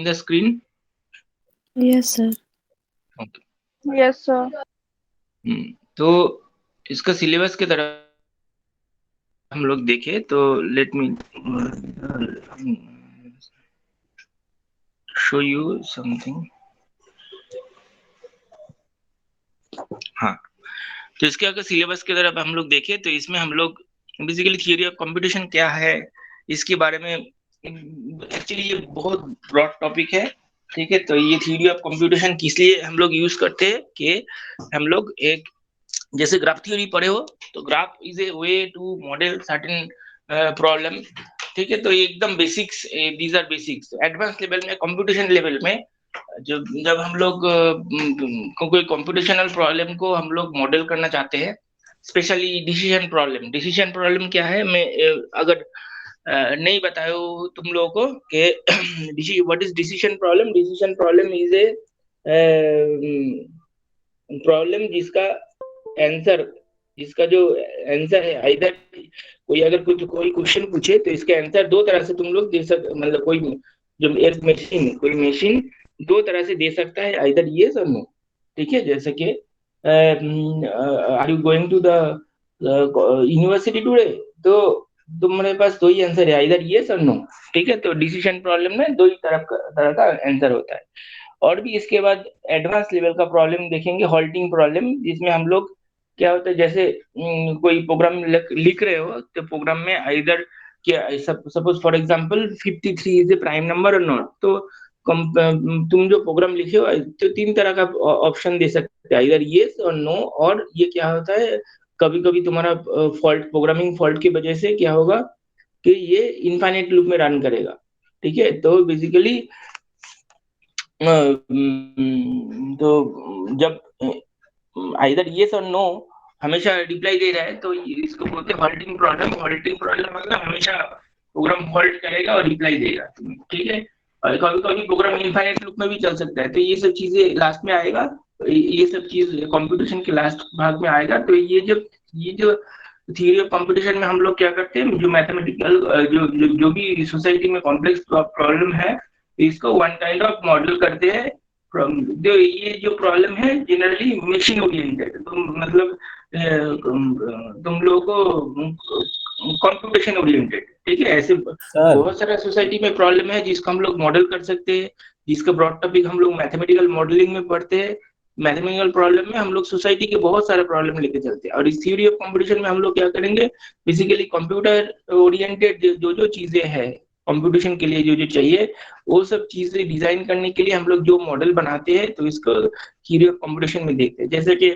the screen? Yes, sir. Okay. Yes, sir. तो इसका syllabus की तरफ हम लोग देखें तो let me show you something. हाँ, तो इसके अगर सिलेबस की तरफ हम लोग देखें तो इसमें हम लोग बेसिकली थियरी ऑफ कंप्यूटेशन क्या है इसके बारे में, एक्चुअली ये बहुत ब्रॉड टॉपिक है। ठीक है, तो ये थियरी ऑफ कंप्यूटेशन किस लिए हम लोग यूज करते हैं कि हम लोग एक जैसे ग्राफ थ्योरी पढ़े हो तो graph is a way to model certain problem. ठीक है, तो ये एकदम basics, these are basics. Advance level में, कंप्यूटेशन लेवल में जब जब हम लोग कोई कंप्यूटेशनल प्रॉब्लम को हम लोग मॉडल करना चाहते हैं, स्पेशली डिसीजन प्रॉब्लम क्या है, मैं अगर नहीं बताया हो तुम लोगों को कि what is decision problem is a problem जिसका जो आंसर है, आइदर कोई अगर कुछ कोई क्वेश्चन पूछे तो इसके आंसर दो तरह से तुम लोग दे सकते, मतलब कोई जो एक मशीन कोई मशीन दो तरह से दे सकता है, आइदर यस और नो। ठीक है, जैसे कि are you going to the university today, तो तुम्हारे पास दो ही आंसर है, आइदर यस और नो। ठीक है, तो डिसीजन प्रॉब्लम में दो ही तरह का आंसर होता है। और भी इसके बाद एडवांस लेवल का प्रॉब्लम देखेंगे, हॉल्टिंग प्रॉब्लम, जिसमें हम लोग क्या होता है जैसे कोई प्रोग्राम लिख रहे हो तो प्रोग्राम में आइदर क्या, suppose for example 53 is a prime number और नॉट, तो तुम जो प्रोग्राम लिखे हो तो तीन तरह का ऑप्शन दे सकते हैं, आइदर यस और नो। और ये क्या होता है, कभी कभी तुम्हारा फॉल्ट, प्रोग्रामिंग फॉल्ट की वजह से क्या होगा कि ये इनफाइनाइट लूप में रन करेगा। ठीक है, तो बेसिकली तो जब आइदर यस और नो हमेशा रिप्लाई दे रहा है तो इसको बोलते हैं हॉल्टिंग प्रॉब्लम। हॉल्टिंग प्रॉब्लम मतलब हमेशा प्रोग्राम हॉल्ट करेगा और रिप्लाई देगा। ठीक है, और कभी कभी प्रोग्राम इनफाइनाइट लूप में भी चल सकता है, तो ये सब चीजें लास्ट में आएगा। ये सब चीज कंप्यूटेशन के लास्ट भाग में आएगा। तो ये जो थियरी ऑफ कंप्यूटेशन में हम लोग क्या करते हैं, जो मैथमेटिकल जो भी सोसाइटी में कॉम्प्लेक्स प्रॉब्लम है, इसको वन काइंड ऑफ मॉडल करते हैं फ्रॉम जो ये जो प्रॉब्लम है जनरली मशीन ओरिएंटेड, तो मतलब तुम लोगों को कंप्यूटेशन ओरिएंटेड। ठीक है, ऐसे सर बहुत सारा सोसाइटी में प्रॉब्लम है जिसको हम लोग मॉडल कर सकते हैं, जिसका ब्रॉड टॉपिक हम लोग मैथमेटिकल मॉडलिंग में पढ़ते हैं। मैथमेटिकल प्रॉब्लम में हम लोग सोसाइटी के बहुत सारे प्रॉब्लम लेके चलते हैं, और इस थ्योरी ऑफ कंप्यूटेशन में हम लोग क्या करेंगे, बेसिकली कंप्यूटर ओरिएंटेड जो जो चीजें हैं कंप्यूटेशन के लिए जो जो चाहिए, वो सब चीजें डिजाइन करने के लिए हम लोग जो मॉडल बनाते हैं, तो इसको थ्योरी ऑफ कंप्यूटेशन में देखते हैं। जैसे कि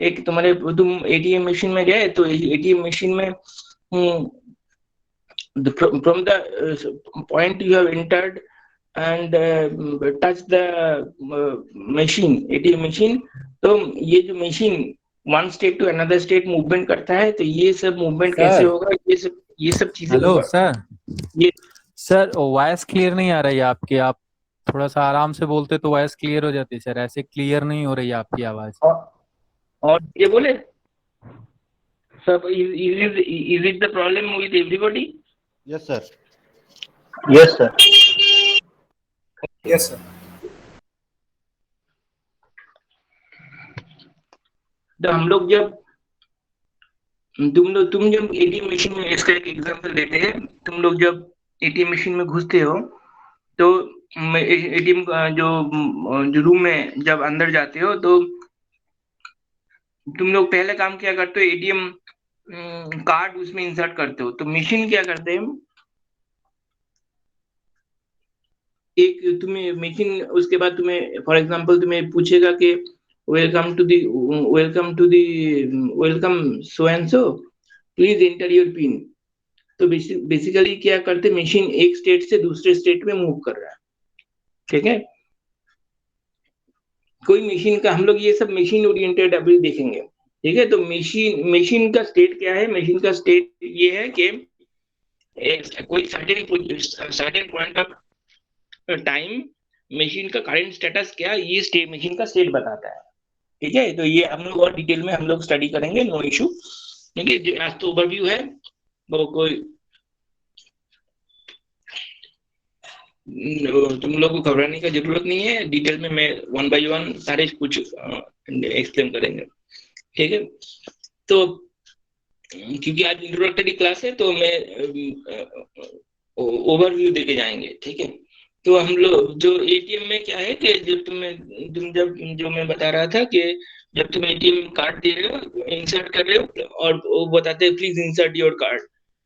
एक तुम एटीएम मशीन में गए तो एटीएम मशीन में from the point you have entered and touch the machine, ATM machine, तो ये जो machine one state to another state movement करता है, तो ये सब मूवमेंट कैसे सर होगा, ये सब चीजें हेलो होगा। सर ये सर वॉइस क्लियर नहीं आ रही है आपकी। आप थोड़ा सा आराम से बोलते तो वॉइस क्लियर हो जाती सर। ऐसे क्लियर नहीं हो रही है आपकी आवाज। और ये बोले सब, is it the problem with everybody? Yes sir. Yes sir. Yes sir. तो हम लोग जब तुम जब एटीएम मशीन में, इसका एक एग्जांपल देते हैं, तुम लोग जब एटीएम मशीन में घुसते हो तो एटीएम जो रूम में जब अंदर जाते हो तो तुम लोग पहले काम क्या करते हो, एटीएम कार्ड उसमें इंसर्ट करते हो। तो मशीन क्या करते हैं, एक तुम्हें मशीन उसके बाद तुम्हें फॉर एग्जांपल तुम्हें पूछेगा कि welcome so and so, please enter your pin. तो बेसिकली क्या करते, मशीन एक स्टेट से दूसरे स्टेट में मूव कर रहा है। ठीक है, कोई मशीन का, हम लोग ये सब मशीन ओरिएंटेड अभी देखेंगे। ठीक है, तो मशीन का स्टेट क्या है, मशीन का स्टेट ये है कि कोई certain point of time machine का करंट स्टेटस क्या, ये स्टेट मशीन का स्टेट बताता है। ठीक है, तो ये हम लोग और डिटेल में हम लोग स्टडी करेंगे, नो इशू। ठीक है, आज तो ओवरव्यू है, वो कोई तुम लोग को घबराने का जरूरत नहीं है, डिटेल में मैं वन बाय वन सारे कुछ एक्सप्लेन करेंगे, ठीक है। तो क्योंकि आज इंट्रोडक्टरी क्लास है तो मैं ओवरव्यू देके जाएंगे, ठीक है। तो हम लोग जो एटीएम में क्या है कि जब जो मैं बता रहा था कि जब तुम एटीएम कार्ड दे रहे हो, इंसर्ट कर रहे हो और वो बताते हैं प्लीज इंसर्ट योर कार्ड,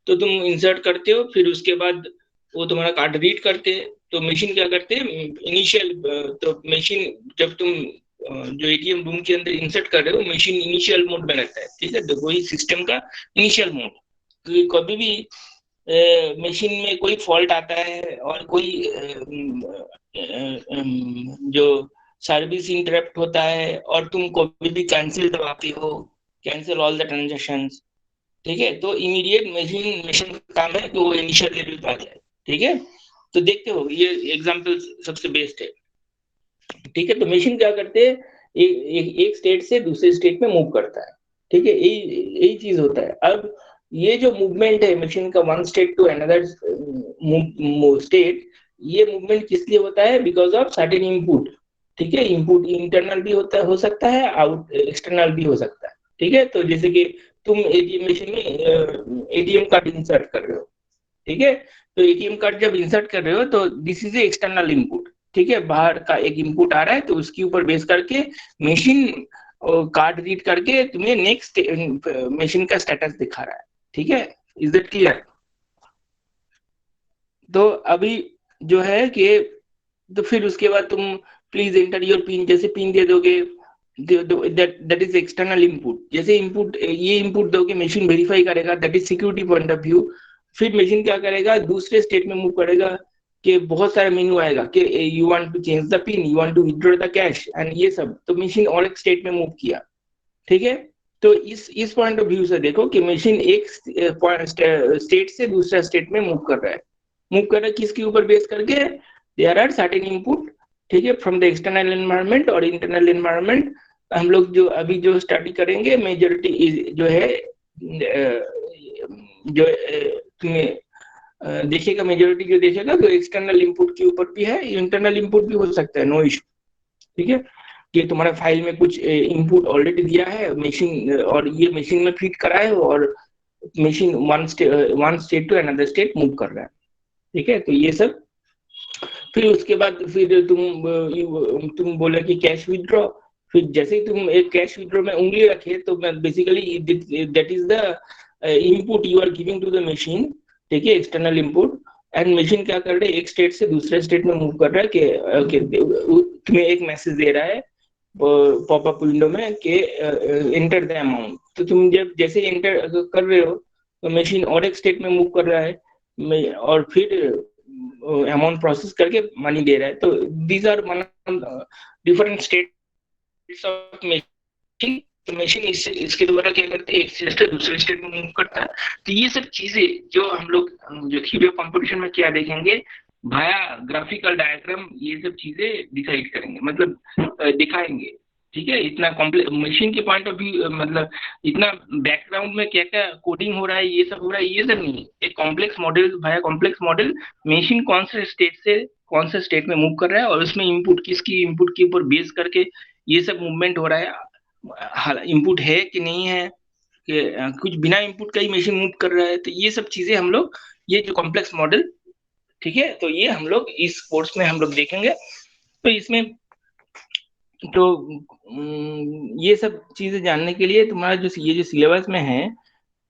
तो तुम इंसर्ट करते हो, फिर उसके बाद वो तुम्हारा कार्ड रीड करते हैं। तो मशीन क्या करते हैं इनिशियल, तो मशीन जब तुम जो एटीएम रूम के अंदर इंसर्ट कर रहे हो, मशीन इनिशियल मोड में रहता है, ठीक है। तो वही सिस्टम का इनिशियल मोड, तो कभी भी मशीन में कोई फॉल्ट आता है और कोई जो सर्विस इंटरप्ट होता है और तुम कभी भी कैंसिल दबाते हो, कैंसिल ऑल द ट्रांजेक्शंस, ठीक है, तो इमीडिएट मशीन का काम है कि वो इनिशियल लेवल पे आ जाए, ठीक है। तो देखते हो ये एग्जांपल सबसे बेस्ट है, ठीक है। तो मशीन क्या करते हैं, एक स्टेट से दूसरे स्टेट में मूव करता है, ठीक है। यही चीज होता है। अब ये जो मूवमेंट है मशीन का one state to another state, ये मूवमेंट किस लिए होता है, बिकॉज ऑफ सर्टेन इनपुट, ठीक है। इनपुट इंटरनल भी हो सकता है, आउट एक्सटर्नल भी हो सकता है, ठीक है। तो जैसे कि तुम एटीएम मशीन में एटीएम कार्ड इंसर्ट कर रहे हो, ठीक है। तो एटीएम कार्ड जब इंसर्ट कर रहे हो तो this is a external input, ठीक है। बाहर का एक इनपुट आ रहा है, तो उसके ऊपर बेस करके मशीन कार्ड रीड करके तुम्हें नेक्स्ट मशीन का स्टेटस दिखा रहा है, ठीक है। Is that clear? तो अभी जो है कि तो फिर उसके बाद तुम प्लीज एंटर योर पिन, जैसे पिन दे दोगे, दैट इज एक्सटर्नल इनपुट। जैसे इनपुट ये इनपुट दोगे, मशीन वेरीफाई करेगा, that is security point of view. फिर मशीन क्या करेगा, दूसरे स्टेट में मूव करेगा कि बहुत सारा मेन्यू आएगा कि you want to change the pin, you want to withdraw the cash and ये सब, तो मशीन और एक स्टेट में मूव किया, ठीक है। तो इस पॉइंट ऑफ व्यू से देखो कि मशीन एक स्टेट से दूसरा स्टेट में मूव कर रहा है। मूव कर रहा है किसके ऊपर बेस करके, देयर आर सर्टेन इनपुट, ठीक है, फ्रॉम द एक्सटर्नल एनवायरनमेंट और इंटरनल एनवायरनमेंट। हम लोग जो अभी जो स्टडी करेंगे मेजॉरिटी जो है जो तुम्हें देखेगा, मेजॉरिटी जो देखेगा तो एक्सटर्नल इनपुट के ऊपर भी है, इंटरनल इनपुट भी हो सकता है, नो इशू, ठीक है। कि तुम्हारा फाइल में कुछ इनपुट ऑलरेडी दिया है मशीन और ये मशीन में फिट करा है और machine one state to another state move कर रहा है, ठीक है। तो ये सब फिर उसके बाद फिर तुम बोले कि कैश विड्रॉ, फिर जैसे ही तुम एक कैश विड्रॉ में उंगली रखे तो basically that is the input you are giving to the machine, ठीक है, एक्सटर्नल इनपुट। एंड मशीन क्या कर रहा है, एक स्टेट से दूसरे स्टेट में मूव कर रहा है कि तुम्हें एक मैसेज दे रहा है पॉपअप विंडो में कि एंटर द अमाउंट। तो तुम जब जैसे एंटर कर रहे हो तो मशीन और एक स्टेट में मूव कर रहा है और फिर अमाउंट प्रोसेस करके मनी दे रहा है। तो these are one different states of machine. तो मशीन इसके द्वारा क्या करते हैं, एक स्टेट से दूसरे स्टेट में मूव करता है। तो ये सब चीजें जो हम लोग जो वीडियो कंपटीशन में क्या देखेंगे, भाया ग्राफिकल डायग्राम, ये सब चीजें डिसाइड करेंगे, मतलब दिखाएंगे, ठीक है। इतना कॉम्प्लेक्स मशीन के पॉइंट ऑफ व्यू, मतलब इतना बैकग्राउंड में क्या क्या कोडिंग हो रहा है, ये सब हो रहा है, ये सब नहीं। एक कॉम्प्लेक्स मॉडल, भाया कॉम्प्लेक्स मॉडल, मशीन कौन से स्टेट से कौन से स्टेट में मूव कर रहा है और उसमें इनपुट किसकी इनपुट के ऊपर बेस करके ये सब मूवमेंट हो रहा है, इनपुट है कि नहीं है, कि कुछ बिना इनपुट का ही मशीन मूव कर रहा है। तो ये सब चीजें हम लोग, ये जो कॉम्प्लेक्स मॉडल, ठीक है, तो ये हम लोग इस कोर्स में हम लोग देखेंगे। तो इसमें तो ये सब चीजें जानने के लिए तुम्हारा ये जो सिलेबस में है,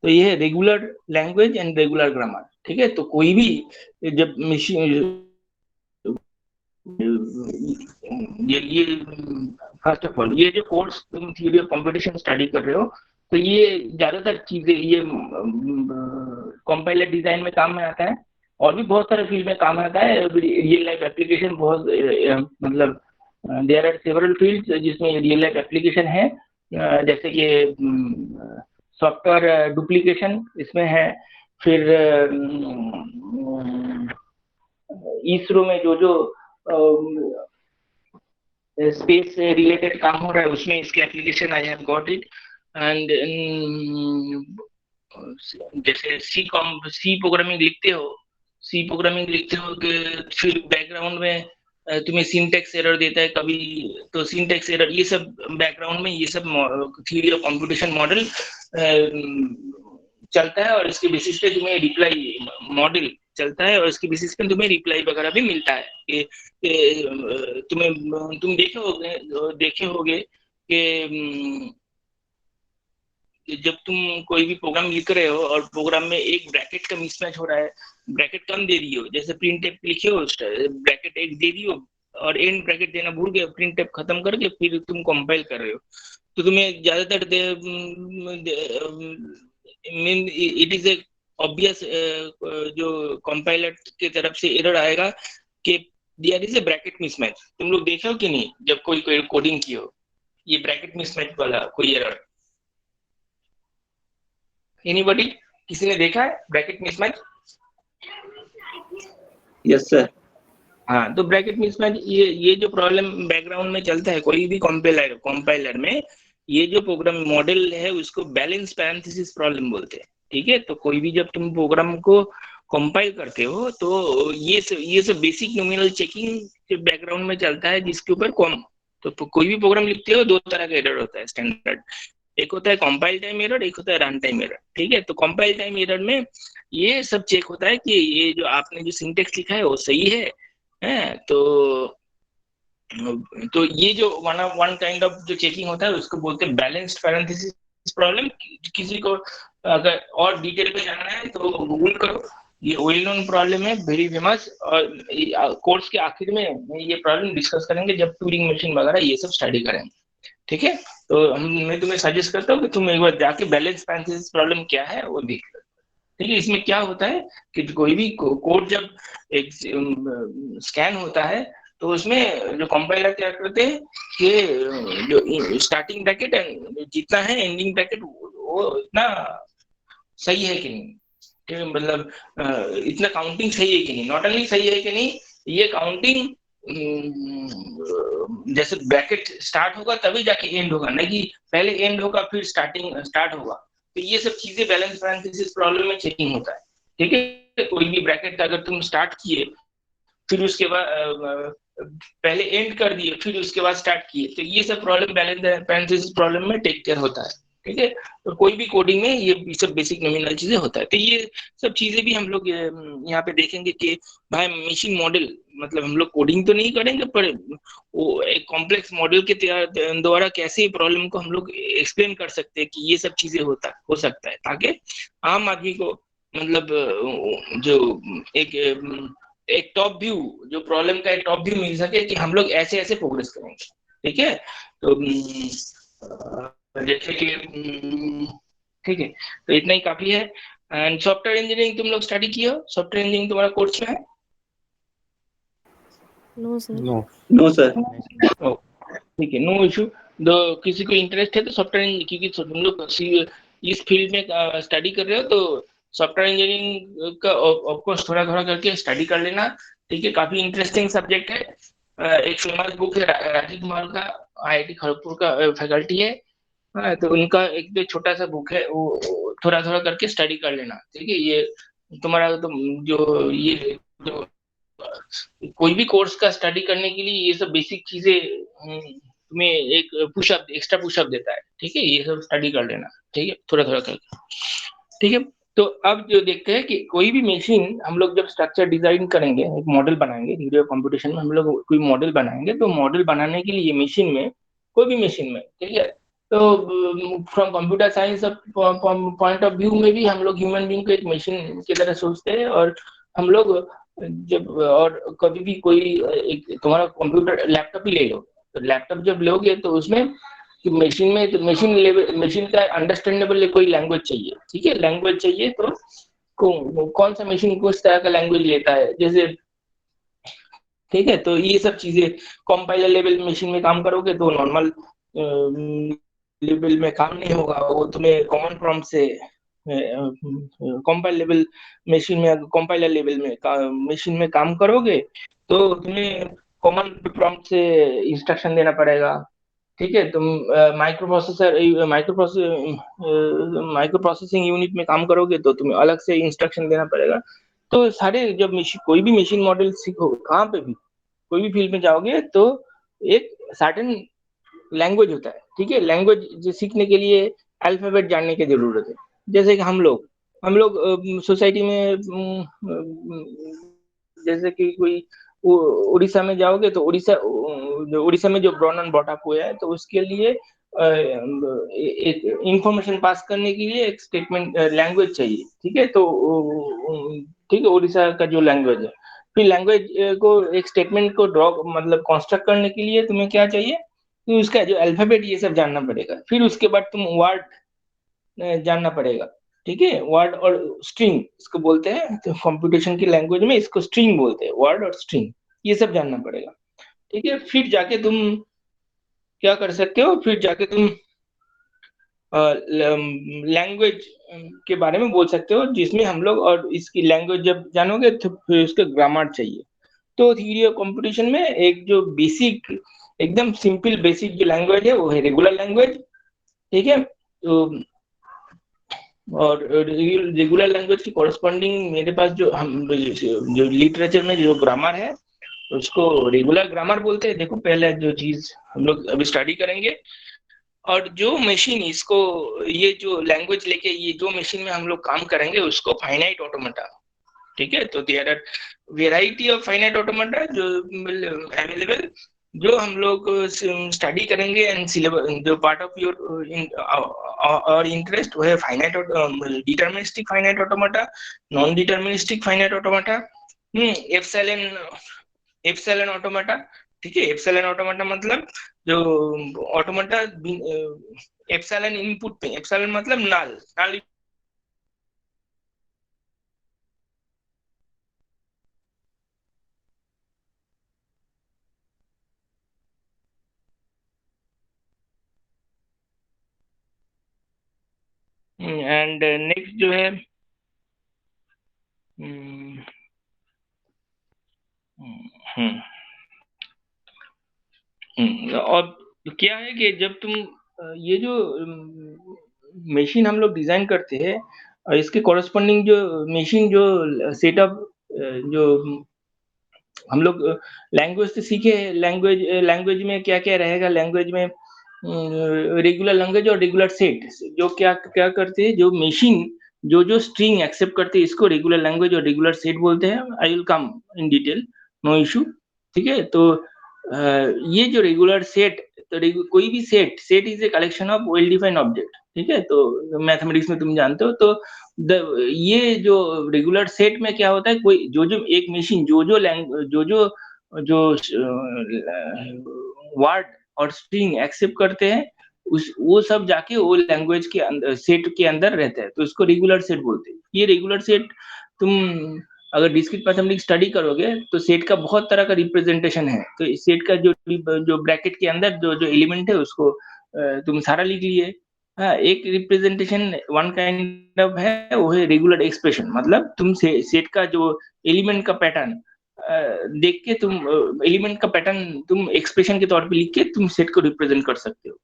तो ये है regular language and regular grammar, ठीक है। तो कोई भी जब मशीन ये फर्स्ट ऑफ ऑल ये जो कोर्स तुम थ्योरी ऑफ कंपटीशन स्टडी कर रहे हो, तो ये ज्यादातर चीजें ये कंपाइलर डिजाइन में काम में आता है और भी बहुत सारे फील्ड में काम आता है। रियल लाइफ एप्लीकेशन बहुत मतलब देयर आर सेवरल फील्ड्स जिसमें रियल लाइफ एप्लीकेशन है, जैसे कि सॉफ्टवेयर डुप्लीकेशन इसमें है। फिर इसरो में जो स्पेस से रिलेटेड काम हो रहा है उसमें इसके application I have got it. And जैसे सी प्रोग्रामिंग लिखते हो, सी प्रोग्रामिंग लिखते हो कि फिर बैकग्राउंड में तुम्हें सिंटैक्स एरर देता है कभी, तो सिंटैक्स एरर ये सब बैकग्राउंड में ये सब थ्योरी ऑफ कंप्यूटेशन मॉडल चलता है, और इसके बेसिस पे तुम्हें रिप्लाई मॉडल चलता है, और इसके बेसिस पे तुम्हें रिप्लाई वगैरह भी मिलता है कि तुम देखे होगे कि जब तुम कोई भी प्रोग्राम लिख रहे हो और प्रोग्राम में एक ब्रैकेट का मिसमैच हो रहा है, ब्रैकेट कम दे दियो, जैसे प्रिंट टैब लिखे हो ब्रैकेट एक दे दियो और एंड ब्रैकेट देना भूल गए, प्रिंट टैब खत्म करके फिर तुम कंपाइल कर रहे हो, तो तुम्हें ज्यादातर इट इज ए ऑब्वियस जो कंपाइलर की तरफ से एरर आएगा कि there is a bracket mismatch. तुम लोग देखे हो कि नहीं जब कोई कोडिंग की हो, ये ब्रैकेट मिसमैच वाला कोई एरर? एनीबॉडी, किसी ने देखा है ब्रैकेट मिसमैच? Yes sir. हाँ, तो ब्रैकेट मिसमैच ये जो प्रॉब्लम बैकग्राउंड में चलता है कोई भी कंपाइलर में, ये जो प्रोग्राम मॉडल है उसको बैलेंस पैरेंथेसिस प्रॉब्लम बोलते हैं। ठीक है, तो कोई भी जब तुम प्रोग्राम को कंपाइल करते हो तो ये सब बेसिक नॉमिनल चेकिंग बैकग्राउंड में चलता है, जिसके ऊपर तो कोई भी प्रोग्राम लिखते हो दो तरह का एरर होता है स्टैंडर्ड, एक होता है कंपाइल टाइम एरर, एक होता है रन टाइम एरर। ठीक है, तो कंपाइल टाइम एरर में ये सब चेक होता है कि ये जो आपने जो सिंटेक्स लिखा है वो सही है तो ये जो वन काइंड ऑफ जो चेकिंग होता है उसको बोलते हैं बैलेंस्ड पैरेंथेसिस प्रॉब्लम। किसी को अगर और डिटेल में जानना है तो गूगल करो, ये वेल नोन प्रॉब्लम है, वेरी फेमस, और कोर्स के आखिर में ये प्रॉब्लम डिस्कस करेंगे जब ट्यूरिंग मशीन वगैरह ये सब स्टडी करेंगे। ठीक है, तो मैं तुम्हें सजेस्ट करता हूँ कि तुम एक बार जाके बैलेंस पैरेंथेसिस प्रॉब्लम क्या है वो देख लो। ठीक है, इसमें क्या होता है कि कोई भी कोड जब एक स्कैन होता है तो उसमें जो कंपाइलर क्या करते हैं कि जो स्टार्टिंग ब्रैकेट जितना है एंडिंग ब्रैकेट वो इतना सही है कि नहीं, कि मतलब इतना काउंटिंग सही है कि नहीं, नॉट ओनली सही है कि नहीं, ये काउंटिंग जैसे ब्रैकेट स्टार्ट होगा तभी जाके एंड होगा, नहीं कि पहले एंड होगा फिर स्टार्ट होगा। तो ये सब चीजें बैलेंस पैरेंथेसिस प्रॉब्लम में चेकिंग होता है। ठीक है, कोई भी ब्रैकेट अगर तुम स्टार्ट किए फिर उसके बाद पहले एंड कर दिए फिर उसके बाद स्टार्ट किए, तो ये सब प्रॉब्लम बैलेंस पैरेंथेसिस प्रॉब्लम में टेक केयर होता है। ठीक है, तो कोई भी कोडिंग में ये सब बेसिक नॉमिनल चीजें होता है। तो ये सब चीजें भी हम लोग यहाँ पे देखेंगे कि भाई मशीन मॉडल, मतलब हम लोग कोडिंग तो नहीं करेंगे पर वो एक कॉम्प्लेक्स मॉडल के द्वारा कैसे प्रॉब्लम को हम लोग एक्सप्लेन कर सकते हैं कि ये सब चीजें हो सकता है, ताकि आम आदमी को मतलब जो एक टॉप व्यू, जो प्रॉब्लम का एक टॉप व्यू मिल सके कि हम लोग ऐसे ऐसे प्रोग्रेस करेंगे। ठीक है, तो जैसे कि ठीक है, तो इतना ही काफी है। एंड सॉफ्टवेयर इंजीनियरिंग तुम लोग स्टडी किए हो? सॉफ्टवेयर इंजीनियरिंग तुम्हारा कोर्स में है? No sir. No sir. ठीक है, नो इशू। तो किसी को इंटरेस्ट है तो सॉफ्टवेयर, क्योंकि तुम लोग इस फील्ड में स्टडी कर रहे हो तो सॉफ्टवेयर इंजीनियरिंग का ऑफकोर्स थोड़ा थोड़ा करके स्टडी कर लेना। ठीक है, काफी इंटरेस्टिंग सब्जेक्ट है। एक फेमस बुक है राजीव कुमार का, IIT खड़गपुर का फैकल्टी है, तो उनका एक जो छोटा सा बुक है वो थोड़ा थोड़ा करके स्टडी कर लेना। ठीक है, ये तुम्हारा तो जो ये जो कोई भी कोर्स का स्टडी करने के लिए ये सब बेसिक चीजें तुम्हें एक पुशअप, एक्स्ट्रा पुशअप देता है। ठीक है, ये सब स्टडी कर लेना। ठीक है, थोड़ा थोड़ा करके। ठीक है, तो अब जो देखते हैं कि कोई भी मशीन हम लोग जब स्ट्रक्चर डिजाइन करेंगे, एक मॉडल बनाएंगे, वीडियो कंप्यूटेशन में हम लोग कोई मॉडल बनाएंगे, तो मॉडल बनाने के लिए मशीन में, कोई भी मशीन में, ठीक है, तो from computer science point of view में भी हम लोग ह्यूमन बीइंग को एक मशीन की तरह सोचते हैं। और हम लोग जब और कभी भी कोई एक तुम्हारा कंप्यूटर लैपटॉप ही ले लो, तो लैपटॉप जब लोगे तो उसमें मशीन में, तो मशीन का अंडरस्टैंडेबल कोई लैंग्वेज चाहिए। ठीक है, लैंग्वेज चाहिए तो कौन सा मशीन को इस तरह का लैंग्वेज लेता है, जैसे ठीक है, तो ये सब चीजें कंपाइलर लेवल मशीन में काम करोगे तो नॉर्मल लेवल में काम नहीं होगा, वो तुम्हें कॉमन प्रॉम्प्ट से कंपाइलर लेवल मशीन में, कंपाइलर लेवल में मशीन में काम करोगे तो तुम्हें कॉमन प्रॉम्प्ट से इंस्ट्रक्शन देना पड़ेगा। ठीक है, तुम माइक्रो प्रोसेसिंग यूनिट में काम करोगे तो तुम्हें अलग से इंस्ट्रक्शन देना पड़ेगा। तो सारे जब कोई भी मशीन मॉडल सीखो, कहाँ पे भी कोई भी फील्ड में जाओगे तो एक सर्टेन लैंग्वेज होता है, ठीक है। लैंग्वेज सीखने के लिए अल्फाबेट जानने की जरूरत है। जैसे कि हम लोग सोसाइटी में जैसे कि कोई उड़ीसा में जाओगे तो उड़ीसा में जो ब्रॉन एंड बॉट अप हुआ है, तो उसके लिए एक इंफॉर्मेशन पास करने के लिए एक स्टेटमेंट लैंग्वेज चाहिए, ठीक है। तो ठीक है, उड़ीसा का जो लैंग्वेज है, फिर लैंग्वेज को एक स्टेटमेंट को ड्रॉ मतलब कंस्ट्रक्ट करने के लिए तुम्हें क्या चाहिए, तो उसका जो अल्फाबेट ये सब जानना पड़ेगा। फिर उसके बाद तुम वर्ड जानना पड़ेगा, ठीक है। वर्ड और स्ट्रिंग इसको बोलते हैं, तो कंप्यूटेशन की लैंग्वेज में इसको स्ट्रिंग बोलते हैं, वर्ड और स्ट्रिंग, ये सब जानना पड़ेगा, ठीक है। फिर जाके तुम क्या कर सकते हो, फिर जाके तुम लैंग्वेज के बारे में बोल सकते हो, जिसमें हम लोग, और इसकी लैंग्वेज जब जानोगे तो फिर उसका ग्रामर चाहिए। तो थ्योरी ऑफ कंपटीशन में एक जो बेसिक, एकदम सिंपल बेसिक जो लैंग्वेज है वो है रेगुलर लैंग्वेज, ठीक है। तो और रेगुलर लैंग्वेज की कॉरेस्पॉन्डिंग मेरे पास जो लिटरेचर में जो ग्रामर है उसको रेगुलर ग्रामर बोलते हैं। देखो पहले जो चीज हम लोग अभी स्टडी करेंगे, और जो मशीन इसको, ये जो लैंग्वेज लेके ये जो मशीन में हम लोग काम करेंगे उसको फाइनाइट ऑटोमेटा, ठीक है। तो there are variety of finite automata जो अवेलेबल, जो हम लोग स्टडी करेंगे, एंड सिलेबस जो पार्ट ऑफ योर और इंटरेस्ट वो है finite deterministic finite automata, non deterministic finite automata, epsilon automata, ठीक है। एप्सिलॉन ऑटोमेटा मतलब जो ऑटोमेटा एप्सिलॉन इनपुट पे, एप्सिलॉन मतलब नाल एंड नेक्स्ट जो है और क्या है कि जब तुम ये जो मशीन हम लोग डिजाइन करते हैं, इसके कॉरेस्पॉन्डिंग जो मशीन जो सेटअप जो हम लोग लैंग्वेज से सीखे, लैंग्वेज में क्या क्या रहेगा, लैंग्वेज में रेगुलर लैंग्वेज और रेगुलर सेट, जो क्या क्या करते हैं, जो मशीन जो स्ट्रिंग एक्सेप्ट करते हैं इसको रेगुलर लैंग्वेज और रेगुलर सेट बोलते हैं। I will come in detail, no issue, ठीक है। तो ये जो रेगुलर सेट, तो कोई भी set is a collection of well defined object, ठीक है। तो मैथमेटिक्स में तुम जानते हो। तो ये जो रेगुलर सेट में क्या होता है, कोई जो एक मशीन जो वर्ड और स्ट्रिंग एक्सेप्ट करते हैं, वो सब जाके वो लैंग्वेज के अंदर, सेट के अंदर रहता है, तो इसको रेगुलर सेट बोलते हैं। ये रेगुलर सेट तुम अगर डिस्क्रीट मैथमेटिक्स स्टडी करोगे तो सेट का बहुत तरह का रिप्रेजेंटेशन है। तो इस सेट का जो ब्रैकेट के अंदर जो एलिमेंट है उसको तुम सारा लिख लिए। हाँ, एक रिप्रेजेंटेशन वन काइंड ऑफ है, वो है रेगुलर एक्सप्रेशन, मतलब तुम सेट का जो एलिमेंट का पैटर्न देख के तुम एलिमेंट का पैटर्न तुम एक्सप्रेशन के तौर पे लिख के तुम सेट को रिप्रेजेंट कर सकते हो,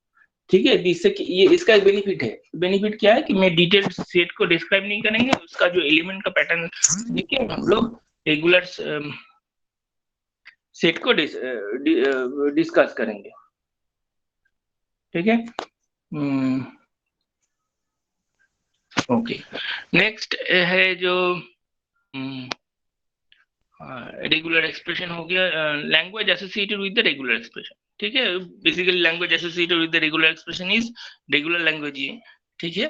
ठीक है। इससे ये इसका एक बेनिफिट है। बेनिफिट क्या है कि मैं डिटेल सेट को डिस्क्राइब नहीं करेंगे, उसका जो एलिमेंट का पैटर्न देख के हम लोग रेगुलर सेट को डिस्कस करेंगे, ठीक है। ओके, नेक्स्ट है जो रेगुलर एक्सप्रेशन हो गया, language associated with the regular expression, ठीक है। Basically language associated with the regular expression is regular language, ये ठीक है।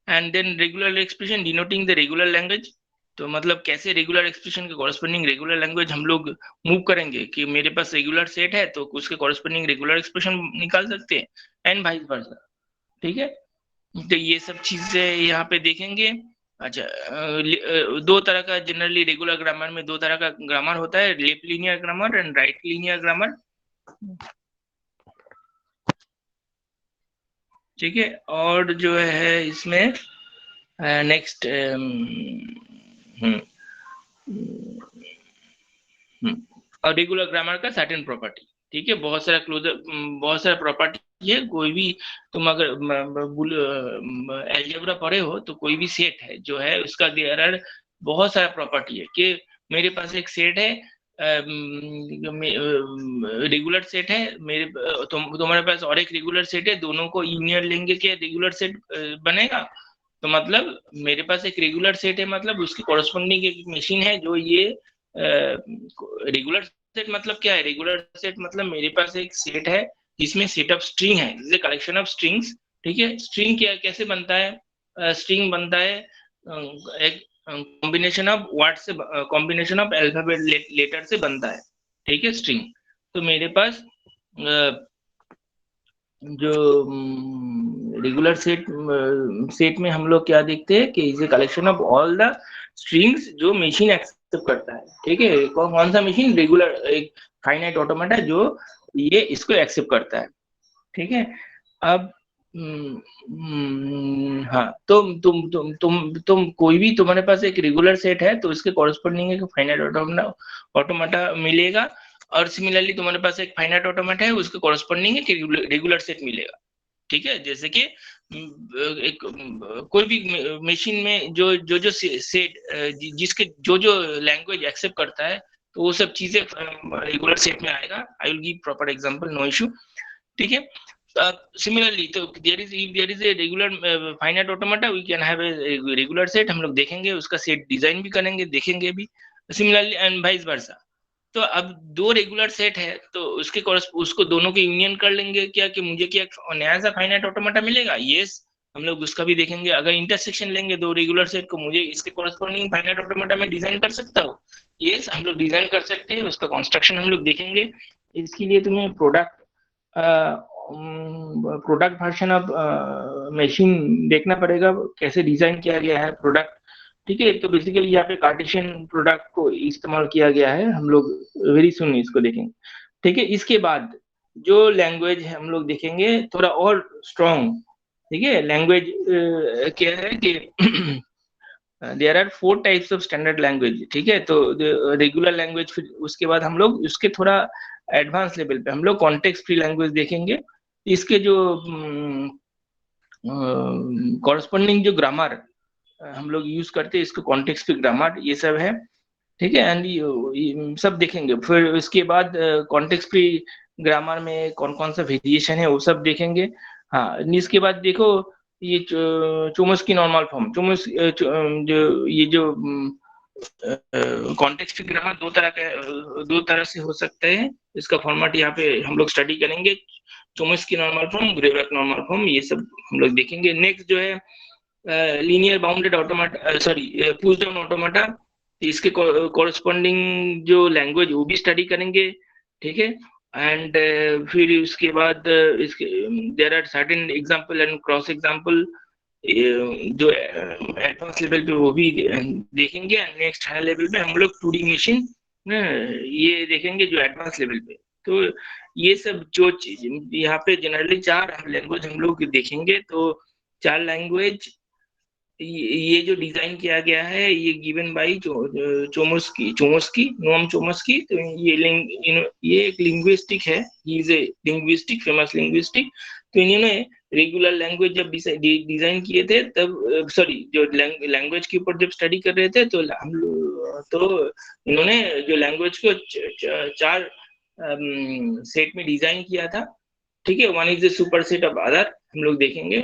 And then regular expression denoting the regular language, तो मतलब कैसे रेगुलर एक्सप्रेशन के कॉरेस्पॉन्डिंग रेगुलर लैंग्वेज हम लोग मूव करेंगे, कि मेरे पास रेगुलर सेट है तो उसके कॉरेस्पॉन्डिंग रेगुलर एक्सप्रेशन निकाल सकते हैं, एंड वाइस वर्सा, ठीक है। तो ये सब चीजें यहाँ पे देखेंगे। अच्छा, दो तरह का जनरली रेगुलर ग्रामर में दो तरह का ग्रामर होता है, left linear grammar and right linear grammar, ठीक है। और जो है इसमें नेक्स्ट और रेगुलर ग्रामर का सर्टेन प्रॉपर्टी, ठीक है। बहुत सारा प्रॉपर्टी है। कोई भी तुम अगर एलजेब्रा पढ़े हो तो कोई भी सेट है जो है उसका देयर आर बहुत सारा प्रॉपर्टी है कि मेरे पास एक सेट है, रेगुलर सेट है मेरे, तुम्हारे पास और एक रेगुलर सेट है, दोनों को यूनियन लेंगे क्या रेगुलर सेट बनेगा? तो मतलब मेरे पास एक रेगुलर सेट है, मतलब उसकी कॉरस्पॉन्डिंग एक मशीन है जो ये रेगुलर सेट मतलब क्या है? रेगुलर सेट मतलब मेरे पास एक सेट है जिसमें सेट ऑफ स्ट्रिंग है, this is a collection of strings. ठीक है, स्ट्रिंग क्या कैसे बनता है? स्ट्रिंग बनता है एक कॉम्बिनेशन ऑफ वर्ड से, कॉम्बिनेशन ऑफ अल्फाबेट लेटर से बनता है। ठीक है, स्ट्रिंग। तो मेरे पास जो रेगुलर सेट में हम लोग क्या देखते हैं कि is a collection of all the strings जो मशीन एक्सेप्ट करता है। ठीक है, कौन सा मशीन? रेगुलर, एक फाइनाइट ऑटोमेटा जो ये इसको एक्सेप्ट करता है। ठीक है, अब हाँ, तुम कोई भी तुम्हारे पास एक रेगुलर सेट है तो इसके कॉरस्पॉन्डिंग एक फाइनाइट ऑटोमेटा मिलेगा, और सिमिलरली तुम्हारे पास एक फाइनाइट ऑटोमेटा है उसके कॉरस्पॉन्डिंग एक रेगुलर सेट मिलेगा। ठीक है, जैसे कि एक कोई भी मशीन में जो सेट जिसके जो लैंग्वेज एक्सेप्ट करता है तो वो सब चीजें रेगुलर सेट में आएगा। I will give proper example, no issue. ठीक है, सिमिलरली तो there is a regular finite automata, we can have a regular set. हम लोग देखेंगे उसका सेट डिजाइन भी करेंगे, देखेंगे भी। Similarly and vice versa. तो अब दो रेगुलर सेट है तो उसको दोनों के यूनियन कर लेंगे क्या कि मुझे क्या नया सा फाइनाइट ऑटोमेटा मिलेगा? यस, हम लोग उसका भी देखेंगे। अगर इंटरसेक्शन लेंगे दो रेगुलर सेट को, मुझे इसके कॉरस्पॉन्डिंग फाइनाइट ऑटोमेटा में डिजाइन कर सकता हूँ? यस, हम लोग डिजाइन कर सकते हैं, उसका कंस्ट्रक्शन हम लोग देखेंगे। इसके लिए तुम्हें प्रोडक्ट वर्जन ऑफ मशीन देखना पड़ेगा, कैसे डिजाइन किया गया है प्रोडक्ट। ठीक है, तो बेसिकली यहाँ पे कार्टेशियन प्रोडक्ट को इस्तेमाल किया गया है, हम लोग वेरी सुन इसको देखेंगे। ठीक है, इसके बाद जो लैंग्वेज है हम लोग देखेंगे थोड़ा और स्ट्रॉन्ग। ठीक है, लैंग्वेज क्या है कि there are 4 types of standard language. ठीक है, तो रेगुलर लैंग्वेज, फिर उसके बाद हम लोग उसके थोड़ा एडवांस लेवल पे हम लोग कॉन्टेक्स्ट फ्री लैंग्वेज देखेंगे। इसके जो कॉरस्पॉन्डिंग जो ग्रामर हम लोग यूज करते हैं इसको कॉन्टेक्स्ट फ्री ग्रामर, ये सब है। ठीक है, एंड सब देखेंगे। फिर उसके बाद कॉन्टेक्स्ट फ्री ग्रामर में कौन कौन सा वेरिएशन है वो सब देखेंगे। हाँ, इसके बाद देखो ये चोमस्की नॉर्मल फॉर्म, जो ये जो कॉन्टेक्स्ट फ्री ग्रामर दो तरह से हो सकते हैं। इसका फॉर्मेट यहाँ पे हम लोग स्टडी करेंगे, Chomsky normal form, Greibach normal form, ये सब हम लोग देखेंगे। नेक्स्ट जो है linear bounded automata, sorry push down automata, इसके कॉरस्पॉन्डिंग जो लैंग्वेज वो भी स्टडी करेंगे। ठीक है, एंड फिर उसके बाद इसके there are certain example and cross example जो एडवांस लेवल पे वो भी देखेंगे। नेक्स्ट हाई लेवल पे हम लोग 2D मशीन ये देखेंगे जो एडवांस लेवल पे। तो ये सब जो चीज यहाँ पे जनरली 4 लैंग्वेज हम लोग देखेंगे। तो 4 लैंग्वेज ये जो डिजाइन किया गया है ये गिवन बाय चोमस्की, नोम चोमस्की। तो ये एक लिंग्विस्टिक है, he is a linguistic, famous linguistic. तो इन्होंने रेगुलर लैंग्वेज जब डिजाइन किए थे तब, सॉरी जो लैंग्वेज के ऊपर जब स्टडी कर रहे थे तो इन्होंने जो लैंग्वेज को 4 सेट में डिजाइन किया था। ठीक है, one is a super set of other, हम लोग देखेंगे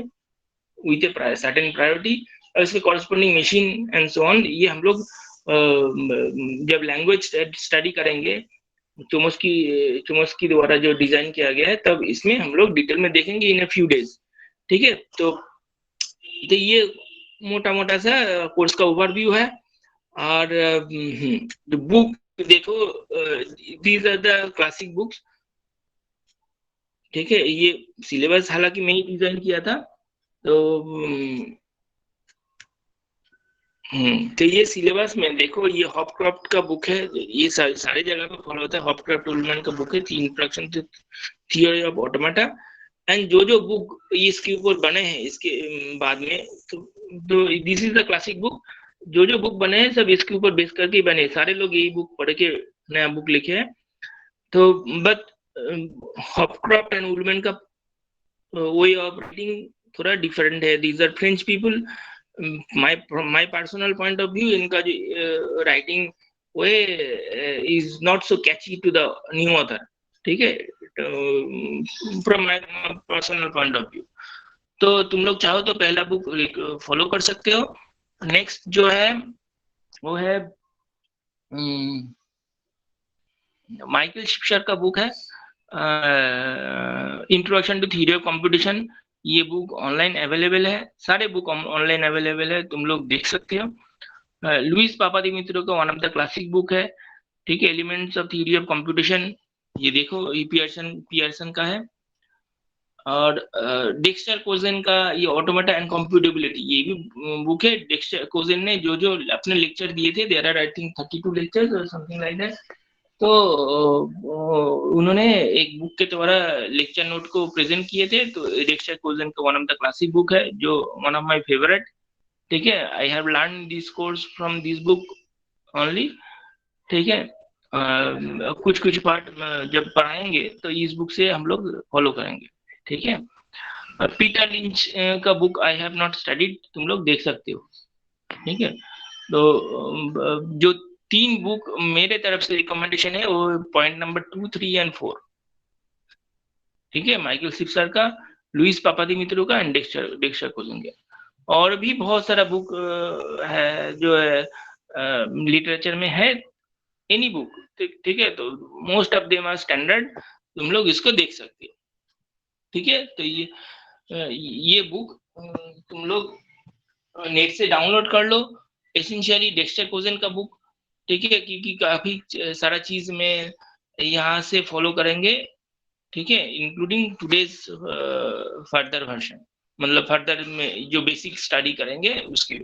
विथ ए सर्टेन प्रायोरिटी, और इसके corresponding machine and so on. ये हम लोग जब लैंग्वेज स्टडी करेंगे चोमस्की द्वारा जो डिजाइन किया गया है तब इसमें हम लोग डिटेल में देखेंगे इन अ फ्यू डेज। ठीक है, तो ये मोटा मोटा सा कोर्स का ओवरव्यू है। और बुक देखो, these are the classic books. ठीक है, ये सिलेबस हालांकि मैं ही डिजाइन किया था। तो ये सिलेबस में देखो, ये हॉपक्राफ्ट का बुक है, ये सारे जगह पे फॉलो होता है। हॉपक्राफ्ट उलमैन का बुक है, introduction to theory of automata. And जो बुक इसके ऊपर बने हैं इसके बाद में, तो this is the classic book. जो बुक बने हैं सब इसके ऊपर बेस करके बने, सारे लोग यही बुक पढ़ के नया बुक लिखे हैं। तो बट हॉपक्राफ्ट एंड उलमैन का वे ऑफ राइटिंग थोड़ा डिफरेंट है। These are French people, my personal point of view, इनका जो राइटिंग वो is not so catchy to the new author, ठीक है, from my personal point of view. तो तुम लोग चाहो तो पहला बुक फॉलो कर सकते हो। नेक्स्ट जो है वो है माइकल शिप्शर का बुक है introduction to theory of computation. ये बुक ऑनलाइन अवेलेबल है, सारे बुक ऑनलाइन अवेलेबल है, तुम लोग देख सकते हो। लुइस पापादिमित्रो का one of the classic book है, ठीक है, elements of theory of computation, ये देखो, ये पियर्सन का है। और डेक्स्टर कोजेन का ये ऑटोमेटा एंड कंप्यूटेबिलिटी, ये भी बुक है। डेक्स्टर कोजेन ने जो जो अपने लेक्चर दिए थे, there are I think 32 lectures और समथिंग लाइक दैट, तो उन्होंने एक बुक के द्वारा लेक्चर नोट को प्रेजेंट किए थे। तो डेक्स्टर कोजेन का one of the classic book है, जो वन ऑफ माय फेवरेट, ठीक है। I have learn this course from this book only, ठीक है। कुछ कुछ पार्ट जब पढ़ाएंगे तो इस बुक से हम लोग फॉलो करेंगे, ठीक है। पीटर लिंच का book I have not studied, तुम लोग देख सकते हो, ठीक है। तो जो 3 बुक मेरे तरफ से रिकमेंडेशन है वो पॉइंट नंबर 2, 3 एंड 4, ठीक है। माइकल शिप्शर का, लुइस पापादिमित्रो का एंड डेक्स्टर कोजेन का। और भी बहुत सारा बुक है जो है लिटरेचर में है, एनी बुक, ठीक है। तो most of them are standard, तुम लोग इसको देख सकते हो, ठीक है। तो ये बुक तुम लोग नेट से डाउनलोड कर लो, एसेंशियली डेक्स्टर कोजेन का बुक, ठीक है, क्योंकि काफी सारा चीज में यहाँ से फॉलो करेंगे, ठीक है, इंक्लूडिंग टुडेज फर्दर वर्जन, मतलब फर्दर में जो बेसिक स्टडी करेंगे उसके,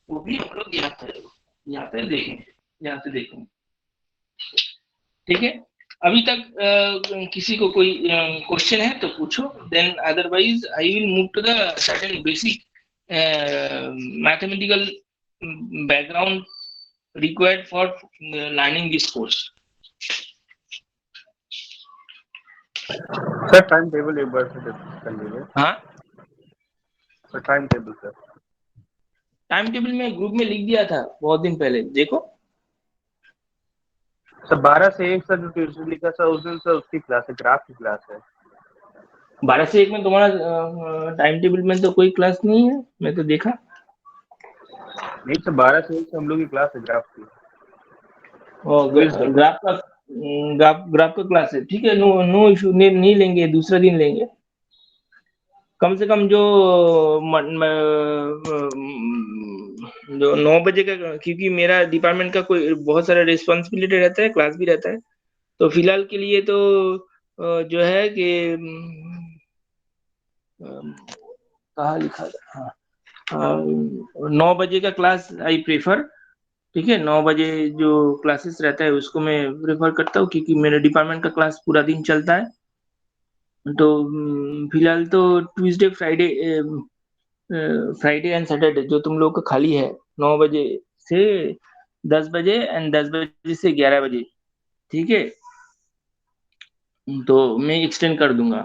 वो भी हम लोग यहाँ पे देखेंगे, ठीक है। अभी तक किसी को कोई क्वेश्चन है तो पूछो, then otherwise I will move to the certain basic mathematical background required for learning this course. Sir time table एक बार से डिस्कस कर लीजिए। हाँ, sir time table, sir time table में ग्रुप में लिख दिया था बहुत दिन पहले, देखो। सर 12 से 1 सर जो ट्यूसडे लिखा सर उस दिन सर उसकी क्लास है, ग्राफ की क्लास है। 12 से 1 में तुम्हारा टाइम टेबल में तो कोई क्लास नहीं है, मैं तो देखा नहीं सर, 12 से 1 हम लोग की क्लास है ग्राफ की। ग्राफ का क्लास है, ठीक है। नो इशू, नहीं लेंगे, दूसरा दिन लेंगे। कम से कम जो 9 बजे का, क्योंकि मेरा डिपार्टमेंट का कोई बहुत सारा रिस्पॉन्सिबिलिटी रहता है, क्लास भी रहता है, तो फिलहाल के लिए तो जो है कि कहाँ लिखा था, हाँ, 9 बजे का क्लास आई प्रेफर, ठीक है। 9 बजे जो क्लासेस रहता है उसको मैं प्रेफर करता हूँ, क्योंकि मेरे डिपार्टमेंट का क्लास पूरा दिन चलता है। तो फिलहाल तो ट्यूसडे, फ्राइडे एंड सैटरडे जो तुम लोग का खाली है, 9 बजे से 10 बजे एंड 10 बजे से 11 बजे, ठीक है, तो मैं एक्सटेंड कर दूंगा।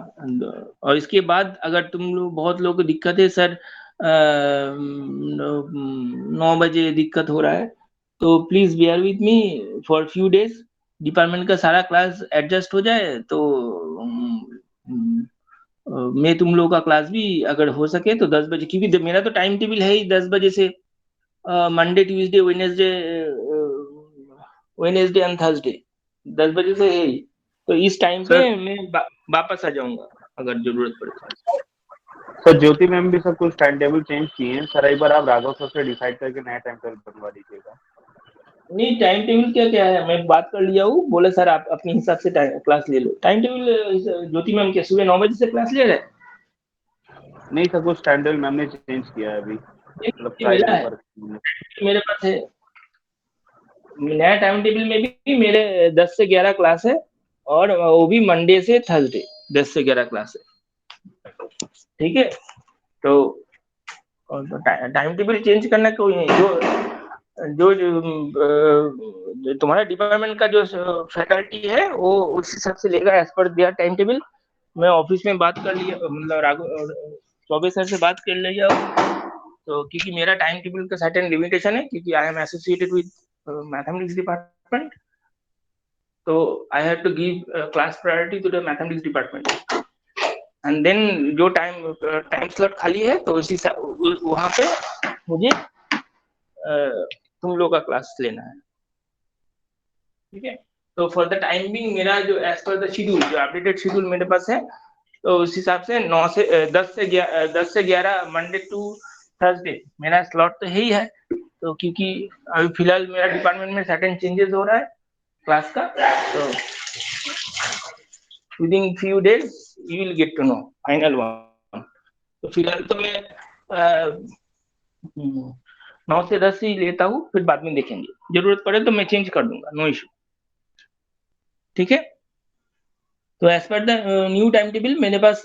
और इसके बाद अगर तुम लोग, बहुत लोगों को दिक्कत है सर 9 बजे दिक्कत हो रहा है, तो please bear with me for few days, department का सारा क्लास एडजस्ट हो जाए तो मैं तुम लोगों का क्लास भी अगर हो सके तो 10 बजे, क्योंकि मेरा तो टाइम टेबल है ही 10 बजे से Monday, Tuesday, Wednesday and Thursday 10 बजे से है ही। तो इस टाइम पे मैं वापस आ जाऊंगा अगर जरूरत पड़े। सर ज्योति मैम भी सब कुछ टाइम टेबल चेंज किए हैं सर, एक बार आप राघव सर से डिसाइड करके नया टाइम टेबल बनवा दीजिएगा। नहीं, टाइम टेबल क्या है, मैं बात कर लिया हूँ, बोले सर आप अपने हिसाब से क्लास ले लो। टाइम टेबल ज्योति मैम क्या सुबह 9 बजे से क्लास ले रहे? नहीं सर, कुछ टाइम टेबल मैम ने चेंज किया है अभी, मतलब मेरे पास है नया टाइम टेबल में भी मेरे 10 से 11 क्लास है, और वो भी मंडे से थर्सडे 10 से 11 क्लास है, ठीक है। तो टाइम टेबल चेंज करना कोई नहीं, जो तुम्हारा डिपार्टमेंट का जो फैकल्टी है वो उस हिसाब से लेगा एज पर दिया टाइम टेबल। मैं ऑफिस में बात कर लिया, मतलब राघव चौबे सर से बात कर लिया, तो क्योंकि मेरा टाइम टेबल का सर्टेन लिमिटेशन है, क्योंकि I am associated with mathematics department, तो I have to give class priority to the mathematics department. And then जो टाइम स्लॉट खाली है तो उसी वहां पे मुझे तुम लोग का क्लास लेना है, ठीक है। तो फॉर द टाइम बिंग मेरा जो एज पर द शेड्यूल, जो अपडेटेड शेड्यूल मेरे पास है, तो उस हिसाब से 10 से 11 मंडे टू थर्सडे मेरा स्लॉट तो है ही है। तो क्योंकि अभी फिलहाल मेरा डिपार्टमेंट में सर्टेन चेंजेस हो रहा है क्लास का, तो within few days you will get to know final one. तो फिलहाल तो मैं 9 से 10 ही लेता हूँ, फिर बाद में देखेंगे, जरूरत पड़े तो मैं चेंज कर दूंगा, नो इशू, ठीक है। तो as per the new time table मेरे पास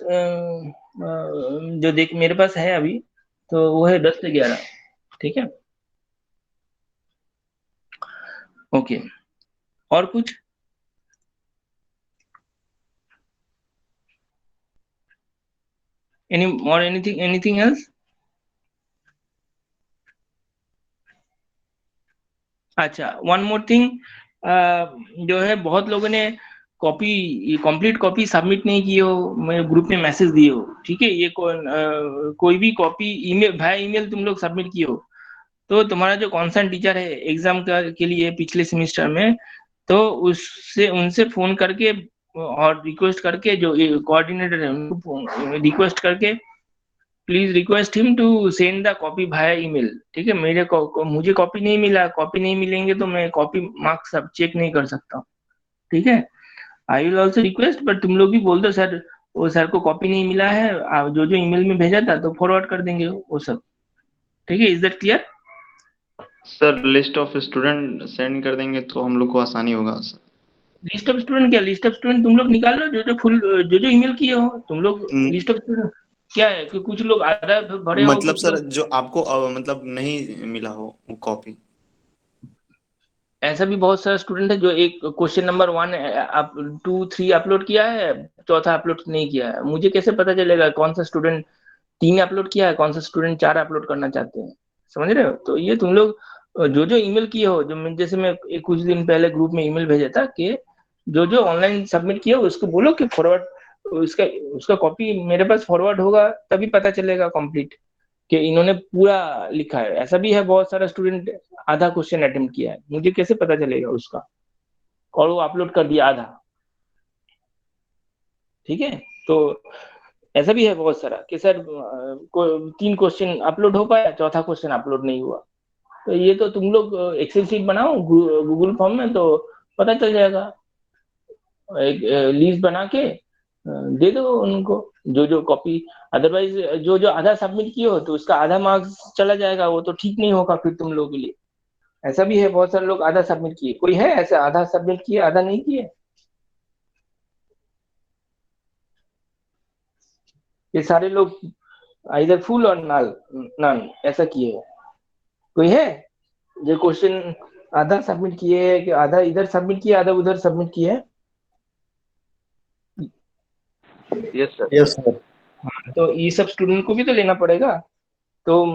जो देख मेरे पास है अभी, तो वो है 10 से 11, ठीक है, ओके। और कुछ? Anything else? अच्छा, वन मोर थिंग, जो है बहुत लोगों ने कंप्लीट कॉपी सबमिट नहीं की हो, मैं ग्रुप में मैसेज दिए हो, ठीक है। ये कोई भी कॉपी ईमेल भाई ईमेल तुम लोग सबमिट किए हो, तो तुम्हारा जो कॉन्सर्न टीचर है एग्जाम के लिए पिछले सेमेस्टर में, तो उससे उनसे फोन करके और रिक्वेस्ट करके, जो कोऑर्डिनेटर है उनको रिक्वेस्ट करके please request him to send the copy via email, ठीक है। मुझे कॉपी नहीं मिला, कॉपी नहीं मिलेंगे तो मैं कॉपी मार्क्स सब चेक नहीं कर सकता हूँ, ठीक है। I will also request, but तुम लोग भी बोल दो सर, वो सर को कॉपी नहीं मिला है, जो जो ईमेल में भेजा था तो फॉरवर्ड कर देंगे वो सब, ठीक है। Is that clear? Sir list of student send कर देंगे तो हम लोग को आसानी होगा सर। लिस्ट ऑफ स्टूडेंट क्या, लिस्ट ऑफ स्टूडेंट तुम लोग निकाल लो, जो जो ईमेल किए हो तुम लोग। लिस्ट ऑफ स्टूडेंट क्या है कि कुछ लोग आधा भरे हो, मतलब कुछ सर लोग जो आपको मतलब नहीं मिला हो वो कॉपी। ऐसा भी बहुत सारा स्टूडेंट है जो एक क्वेश्चन नंबर 1 आप 2 3 अपलोड किया है, चौथा अपलोड नहीं किया है। मुझे कैसे पता चलेगा कौन सा स्टूडेंट 3 अपलोड किया है, कौन सा स्टूडेंट 4 अपलोड करना चाहते हैं, समझ रहे हो? तो ये तुम लोग जो जो ईमेल किए हो, जैसे मैं कुछ दिन पहले ग्रुप में ईमेल भेजा था कि जो जो ऑनलाइन सबमिट किया उसको बोलो कि फॉरवर्ड, उसका उसका कॉपी मेरे पास फॉरवर्ड होगा तभी पता चलेगा कंप्लीट कि इन्होंने पूरा लिखा है। ऐसा भी है बहुत सारा स्टूडेंट आधा क्वेश्चन अटेम्प्ट किया है, मुझे कैसे पता चलेगा उसका, और वो अपलोड कर दिया आधा, ठीक है। तो ऐसा भी है बहुत सारा कि सर 3 क्वेश्चन अपलोड हो पाया, चौथा क्वेश्चन अपलोड नहीं हुआ। तो ये तो तुम लोग एक्सेल शीट बनाओ गूगल फॉर्म में, तो पता चल जाएगा। एक लिस्ट बना के दे दो उनको, जो जो कॉपी, अदरवाइज जो जो आधा सबमिट किए हो तो उसका आधा मार्क्स चला जाएगा, वो तो ठीक नहीं होगा फिर तुम लोगों के लिए। ऐसा भी है बहुत सारे लोग आधा सबमिट किए, कोई है ऐसे आधा सबमिट किए आधा नहीं किए? ये सारे लोग इधर फुल और नाल नन ऐसा किए है? कोई है जो क्वेश्चन आधा सबमिट किए है, कि आधा इधर सबमिट किए आधा उधर सबमिट किए है? Yes sir. Yes sir. हाँ, तो ये सब स्टूडेंट को भी तो लेना पड़ेगा। तो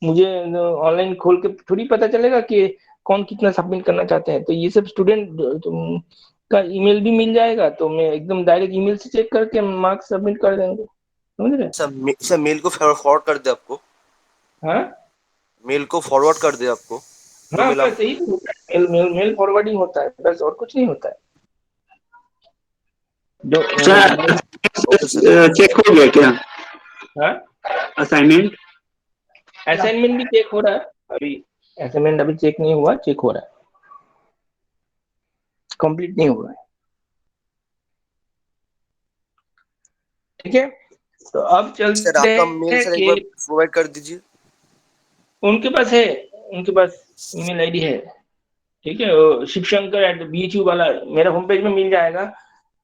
मुझे ऑनलाइन खोल के थोड़ी पता चलेगा कि कौन कितना सबमिट करना चाहते हैं। तो ये सब स्टूडेंट का ईमेल भी मिल जाएगा, तो मैं एकदम डायरेक्ट ईमेल से चेक करके मार्क्स सबमिट कर देंगे, समझ रहे? सर मेल को फॉरवर्ड कर दे आपको, हाँ मेल को फॉरवर्ड कर दे आपको जो हाँ, मिला। बस यही तो होता है, मेल फॉरवर्डिंग होता है, बस और कुछ नहीं होता है। जो सर चेक हो गया क्या हाँ, असाइनमेंट? असाइनमेंट भी चेक हो रहा है अभी, असाइनमेंट अभी चेक नहीं हुआ, चेक हो रहा है, कंप्लीट नहीं हुआ है, ठीक है। तो अब सर चलते आपका मेल हैं सर एक कि बार प्रोवाइड कर दीजिए। उनके पास है, उनके पास ईमेल आईडी है, ठीक है। वो शिवशंकर@bhu वाला मेरा होम पेज में मिल जाएगा,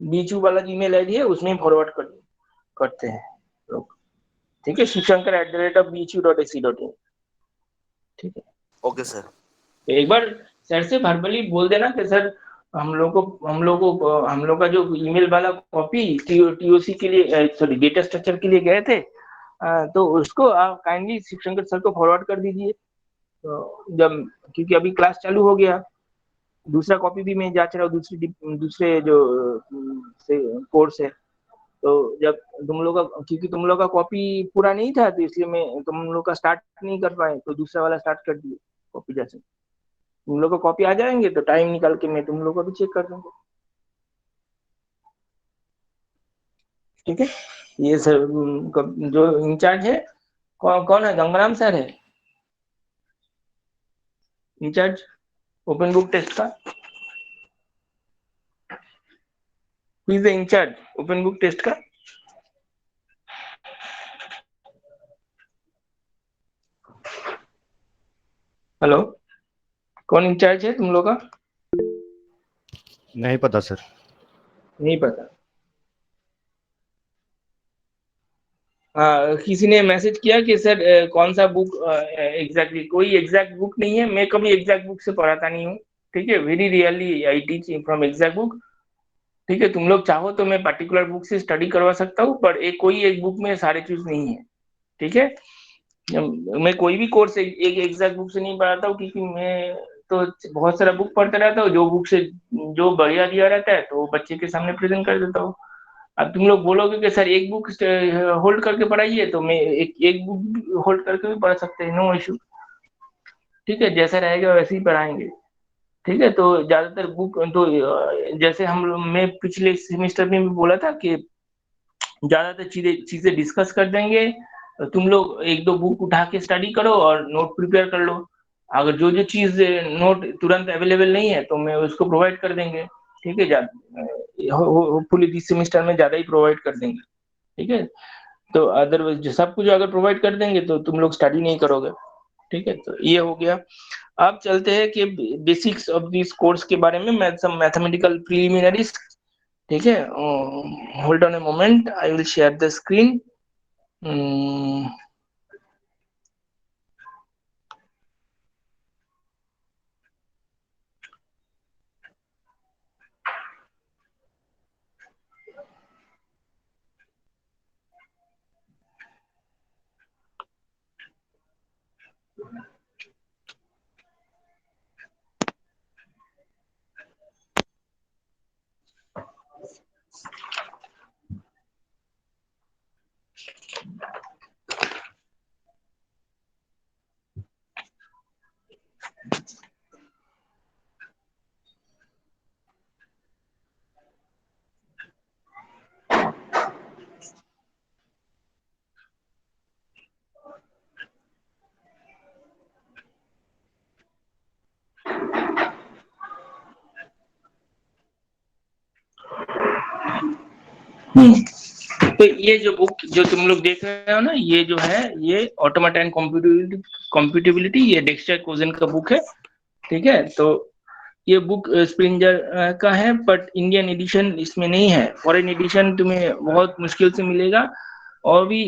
bhu वाला ईमेल आईडी है, उसमें फॉरवर्ड करते हैं लोग, ठीक है। शिवशंकर@bhu.ac.in, ठीक है। Okay sir. तो एक बार सर से वर्बली बोल देना कि सर हम लोग का जो ईमेल वाला कॉपी टीओसी के लिए, सॉरी डेटा स्ट्रक्चर के लिए गए थे, तो उसको आप काइंडली शिवशंकर सर को फॉरवर्ड कर दीजिए। तो जब, क्योंकि अभी क्लास चालू हो गया, दूसरा कॉपी भी मैं जांच रहा हूँ, दूसरे जो से कोर्स है। तो जब तुम लोग का, क्योंकि तुम लोग का कॉपी पूरा नहीं था, तो इसलिए मैं तुम लोग का स्टार्ट नहीं कर पाए, तो दूसरा वाला स्टार्ट कर दिए कॉपी। जैसे तुम लोग का कॉपी आ जाएंगे तो टाइम निकाल के मैं तुम लोग का भी चेक कर दूंगा। ठीक है। ये सर जो इंचार्ज है, कौन है? गंगाराम सर है इंचार्ज ओपन बुक टेस्ट का। Who is the incharge open book test का? हेलो, कौन इंचार्ज है तुम लोग का? नहीं पता सर। नहीं पता। हाँ, किसी ने मैसेज किया कि सर कौन सा बुक एग्जैक्टली? कोई एग्जैक्ट बुक नहीं है, मैं कभी एग्जैक्ट बुक से पढ़ाता नहीं हूँ। ठीक है, very rarely I teach from exact book. ठीक है, तुम लोग चाहो तो मैं पर्टिकुलर बुक से स्टडी करवा सकता हूँ, पर कोई एक बुक में सारे चीज नहीं है। ठीक है। मैं कोई भी कोर्स एक एग्जैक्ट बुक से नहीं पढ़ाता हूँ, क्योंकि मैं तो बहुत सारा बुक पढ़ता रहता हूँ, जो बुक से जो बढ़िया दिया रहता है तो वो बच्चे के सामने प्रेजेंट कर देता हूँ। अब तुम लोग बोलोगे कि सर एक बुक होल्ड करके पढ़ाइए, तो मैं एक बुक होल्ड करके भी पढ़ सकते हैं, नो इशू। ठीक है, जैसा रहेगा वैसे ही पढ़ाएंगे। ठीक है, तो ज्यादातर बुक तो जैसे हम लोग, मैं पिछले सेमेस्टर में भी बोला था कि ज्यादातर चीजें चीजें डिस्कस कर देंगे। तुम लोग एक दो बुक उठा के स्टडी करो और नोट प्रिपेयर कर लो। अगर जो जो चीज नोट तुरंत अवेलेबल नहीं है तो मैं उसको प्रोवाइड कर देंगे। ठीक है, होपफुली इस सेमेस्टर में ज्यादा ही प्रोवाइड कर देंगे। ठीक है, तो अदरवाइज सब कुछ अगर प्रोवाइड कर देंगे तो तुम लोग स्टडी नहीं करोगे। ठीक है, तो ये हो गया। अब चलते हैं कि बेसिक्स ऑफ दिस कोर्स के बारे में, सम मैथमेटिकल प्रीलिमिनरीज। ठीक है, hold on a moment, I will share the screen. तो ये जो बुक जो तुम लोग देख रहे हो ना, ये जो है, ये ऑटोमेटा एंड कॉम्पिटिबिलिटी, ये डेक्स्टर कोजन का बुक है। ठीक है, तो ये बुक स्प्रिंजर का है, बट इंडियन एडिशन इसमें नहीं है। फॉरेन एडिशन तुम्हें बहुत मुश्किल से मिलेगा। और भी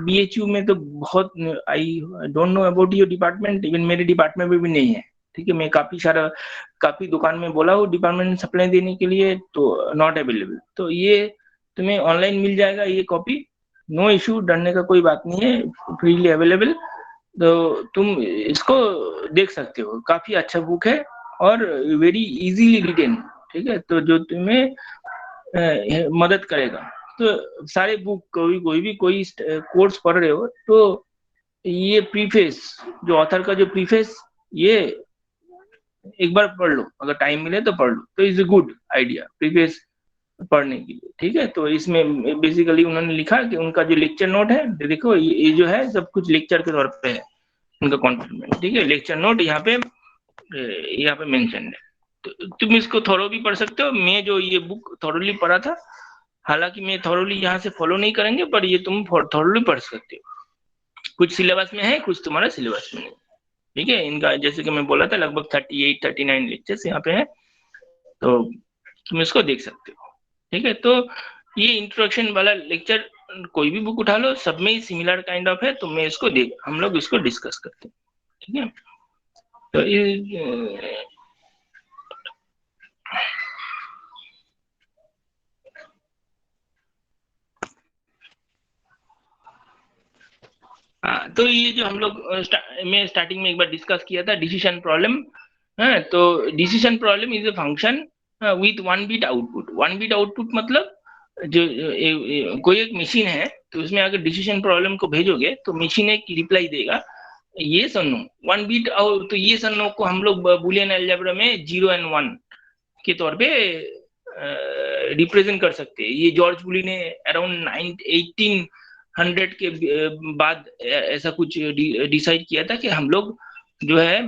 बीएचयू में तो बहुत, I don't know about your department, even मेरे डिपार्टमेंट में भी नहीं है। ठीक है, मैं काफी दुकान में बोला हूँ डिपार्टमेंट सप्लाई देने के लिए, तो नॉट अवेलेबल। तो ये तुम्हें ऑनलाइन मिल जाएगा ये कॉपी, नो इशू, डरने का कोई बात नहीं है, फ्रीली अवेलेबल। तो तुम इसको देख सकते हो, काफी अच्छा बुक है और वेरी इजीली रिटेन। ठीक है, तो जो तुम्हें मदद करेगा। तो सारे बुक, कोई कोर्स पढ़ रहे हो तो ये प्रीफेस, जो ऑथर का जो प्रीफेस, ये एक बार पढ़ लो, अगर टाइम मिले तो पढ़ लो, तो is a good idea preface पढ़ने के लिए। ठीक है, तो इसमें बेसिकली उन्होंने लिखा कि उनका जो लेक्चर नोट है, देखो ये जो है सब कुछ लेक्चर के तौर पे है उनका कॉन्ट्रीब्यूशन। ठीक है, लेक्चर नोट यहाँ पे मेंशन है। तो तुम इसको थोरो भी पढ़ सकते हो। मैं जो ये बुक थोरोली पढ़ा था, हालांकि मैं थोरोली यहाँ से फॉलो नहीं करेंगे, पर ये तुम थोरोली पढ़ सकते हो। कुछ सिलेबस में है, कुछ तुम्हारा सिलेबस में नहीं। ठीक है, इनका जैसे कि मैं बोला था लगभग 38-39 लेक्चर्स यहाँ पे है, तो तुम इसको देख सकते हो। ठीक है, तो ये इंट्रोडक्शन वाला लेक्चर, कोई भी बुक उठा लो, सब में ही सिमिलर काइंड ऑफ है, तो मैं इसको हम लोग इसको डिस्कस करते हैं। ठीक है, तो ये तो ये जो हम लोग में स्टार्टिंग में एक बार डिस्कस किया था डिसीजन प्रॉब्लम है, तो decision problem is a function with one bit output. One bit output मतलब जो कोई एक मशीन है तो उसमें अगर डिसीजन प्रॉब्लम को भेजोगे तो मशीन एक रिप्लाई देगा ये और नो, वन बिट। और तो ये और नो को हम लोग बुलियन अलजेब्रा में 0 और 1 के तौर पे रिप्रेजेंट कर सकते हैं। ये जॉर्ज बुली ने अराउंड 1800 के बाद ऐसा कुछ डिसाइड किया था कि हम लोग जो है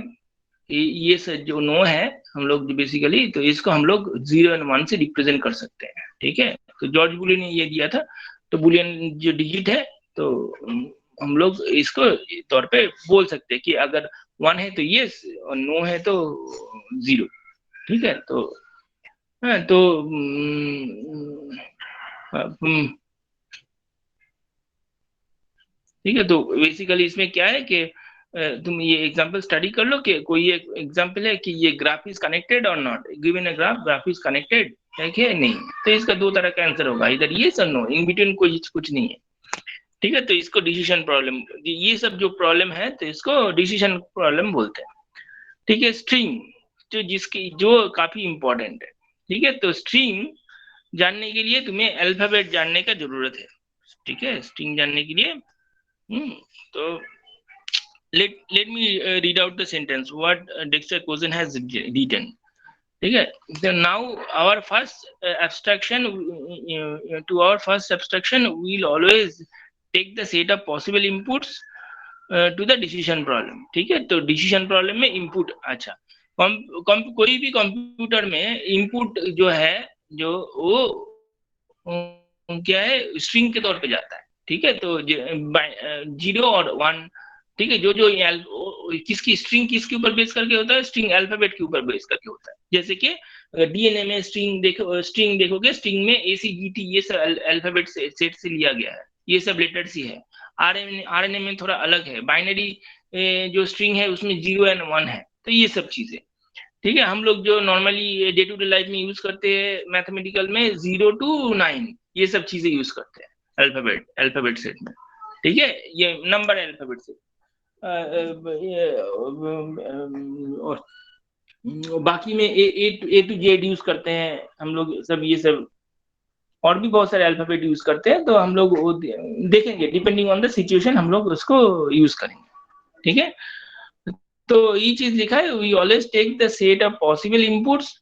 ये जो नो है हम लोग बेसिकली तो इसको हम लोग 0 और 1 से रिप्रेजेंट कर सकते हैं। ठीक है, तो जॉर्ज बुली ने ये दिया था। तो बुलियन जो डिजिट है तो हम लोग इसको तौर पे बोल सकते हैं कि अगर 1 है तो यस और नो है तो 0। ठीक है, तो हाँ, तो ठीक है, तो बेसिकली इसमें क्या है कि तुम ये एग्जांपल स्टडी कर लो कि कोई एक एग्जांपल है कि ये ग्राफ इज कनेक्टेड और not, given a graph is connected है कि नहीं, तो इसका दो तरह का आंसर होगा, इधर ये और नो, इन बिटवीन कुछ नहीं है। ठीक है, तो इसको डिसीजन प्रॉब्लम, ये सब जो प्रॉब्लम है तो इसको डिसीजन प्रॉब्लम बोलते हैं। ठीक है, स्ट्रिंग जो काफी इंपॉर्टेंट है। ठीक है, तो स्ट्रिंग जानने के लिए तुम्हें अल्फाबेट जानने का जरूरत है। ठीक है, स्ट्रिंग जानने के लिए तो let me read out the sentence what Dexter Cozen has written. ठीक है, so now our first abstraction to our first abstraction we'll always take the set of possible inputs to the decision problem. ठीक है, तो decision problem में input, अच्छा कोई भी computer में इनपुट जो है जो वो क्या है स्ट्रिंग के तौर पे जाता है। ठीक है, तो 0 और 1, ठीक है, जो किसकी स्ट्रिंग किसके ऊपर बेस करके होता है, स्ट्रिंग अल्फाबेट के ऊपर बेस करके होता है। जैसे कि डीएनए में स्ट्रिंग देखोगे, स्ट्रिंग में ACGT ये सब अल्फाबेट सेट से लिया गया है, ये सब लेटर्स ही है। आरएनए में थोड़ा अलग है, बाइनरी जो स्ट्रिंग है उसमें 0 और 1 है, तो ये सब चीजें। ठीक है, हम लोग जो normally day to day life में यूज करते हैं मैथमेटिकल में 0 to 9 ये सब चीजें यूज करते हैं अल्फाबेट सेट में। ठीक है, ये नंबर अल्फाबेट सेट और बाकी में ए टू जेड यूज करते हैं हम लोग सब, ये सब और भी बहुत सारे अल्फाबेट यूज करते हैं, तो हम लोग वो देखेंगे डिपेंडिंग ऑन द सिचुएशन हम लोग उसको यूज करेंगे। ठीक है, तो ये चीज लिखा है we always take the set of possible inputs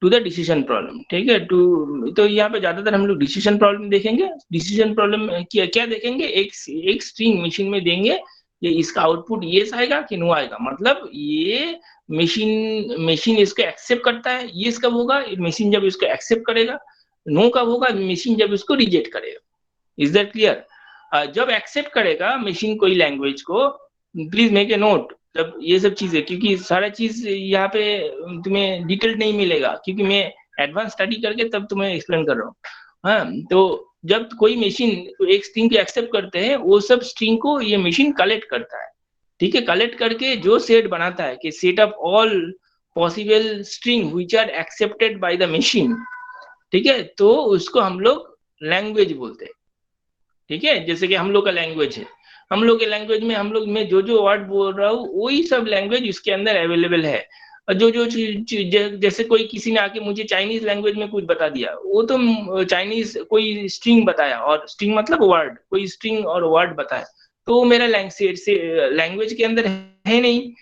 to the decision problem. ठीक है, तो यहाँ पे ज्यादातर हम लोग डिसीजन प्रॉब्लम देखेंगे। डिसीजन प्रॉब्लम क्या देखेंगे, एक स्ट्रिंग मशीन में देंगे, ये इसका आउटपुट येस आएगा कि नो आएगा, मतलब ये मशीन इसको एक्सेप्ट करता है, येस कब होगा मशीन जब इसको एक्सेप्ट करेगा, नो कब होगा मशीन जब इसको रिजेक्ट करेगा। Is that clear? जब एक्सेप्ट करेगा मशीन कोई लैंग्वेज को, प्लीज मेक ए नोट, जब ये सब चीजें, क्योंकि सारा चीज यहाँ पे तुम्हें डिटेल नहीं मिलेगा, क्योंकि मैं एडवांस स्टडी करके तब तुम्हें एक्सप्लेन कर रहा हूँ। हाँ, तो जब कोई मशीन एक स्ट्रिंग को एक्सेप्ट करते हैं, वो सब स्ट्रिंग को ये मशीन कलेक्ट करता है। ठीक है, कलेक्ट करके जो सेट बनाता है कि set of all possible string which are accepted by the machine. ठीक है, तो उसको हम लोग लैंग्वेज बोलते हैं। ठीक है, जैसे कि हम लोग का लैंग्वेज है, हम लोग के लैंग्वेज में हम लोग मैं जो वर्ड बोल रहा हूँ वही सब लैंग्वेज उसके अंदर अवेलेबल है। और जो जैसे कोई किसी ने आके मुझे चाइनीज लैंग्वेज में कुछ बता दिया, वो तो चाइनीज कोई स्ट्रिंग बताया, और स्ट्रिंग मतलब वर्ड, कोई स्ट्रिंग और वर्ड बताया, तो वो मेरा लैंग्वेज के अंदर है नहीं,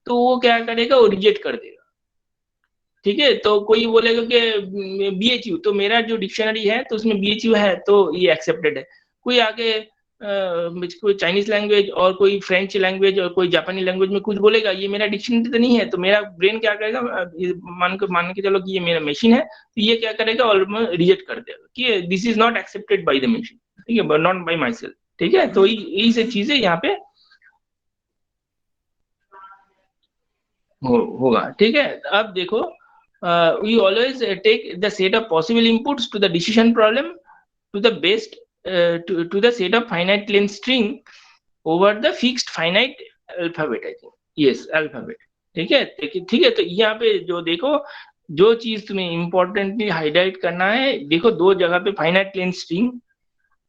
तो वो क्या करेगा, वो रिजेक्ट कर देगा। ठीक है, तो कोई बोलेगा कि BHU, तो मेरा जो डिक्शनरी है तो उसमें BHU है तो ये एक्सेप्टेड है। कोई आके कोई चाइनीज लैंग्वेज और कोई फ्रेंच लैंग्वेज और कोई जापानी लैंग्वेज में कुछ बोलेगा, ये मेरा डिक्शनरी तो नहीं है, तो मेरा ब्रेन क्या करेगा, मान के चलो कि ये मेरा मशीन है, तो ये क्या करेगा, ऑलमोस्ट रिजेक्ट कर देगा कि this is not accepted by the machine. ठीक है, but not bye my self. ठीक है, तो यही सब चीजें यहाँ पे होगा। ठीक है, अब देखो, we always take the set of possible inputs to the decision problem to the best to the set of finite length string over the fixed finite alphabet, I think yes alphabet। ठीक है, ठीक है, तो यहाँ पे जो देखो, जो चीज तुम्हें इम्पोर्टेंटली हाईलाइट करना है, देखो दो जगह पे फाइनाइट लेंथ स्ट्रिंग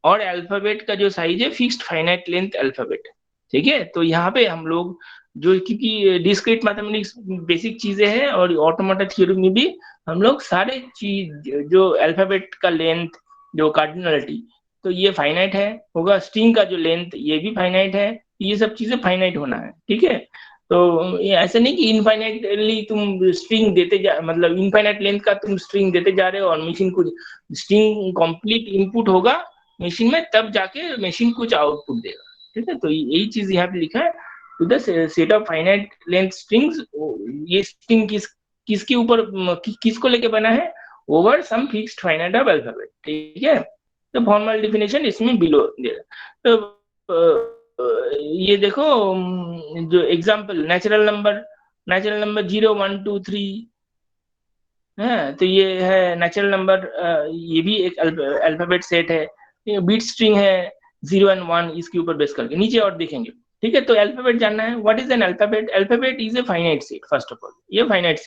और अल्फाबेट का जो साइज है फिक्स्ड फाइनाइट लेंथ अल्फाबेट। ठीक है, तो यहाँ पे हम लोग जो, क्योंकि डिस्क्रीट मैथमेटिक्स बेसिक चीजें हैं और ऑटोमेटा थ्योरी में भी हम लोग सारे चीज जो अल्फाबेट का लेंथ, जो कार्डिनलिटी, तो ये फाइनाइट है होगा, स्ट्रिंग का जो लेंथ ये भी फाइनाइट है, ये सब चीजें फाइनाइट होना है। ठीक है, तो ये ऐसा नहीं कि इनफाइनाइटली तुम स्ट्रिंग देते जा, मतलब इनफाइनाइट लेंथ का तुम स्ट्रिंग देते जा रहे हो और मशीन को स्ट्रिंग कंप्लीट इनपुट होगा मशीन में, तब जाके मशीन कुछ आउटपुट देगा। ठीक है, तो यही चीज यहाँ पे लिखा है, to the set of finite length strings. ये स्ट्रिंग किसके ऊपर, किसको लेके बना है, over some fixed finite of alphabet. ठीक है, तो फॉर्मल डेफिनेशन इसमें बिलो दे। तो ये देखो जो एग्जांपल नेचुरल नंबर 0 1 2 3 है, तो ये है नेचुरल नंबर, ये भी एक अल्फाबेट सेट है। बीट स्ट्रिंग है 0 and 1, इसके ऊपर बेस करके नीचे और देखेंगे। ठीक है, तो अल्फाबेट जानना है, what is an alphabet? Alphabet is a finite set. First of all ये फाइनाइट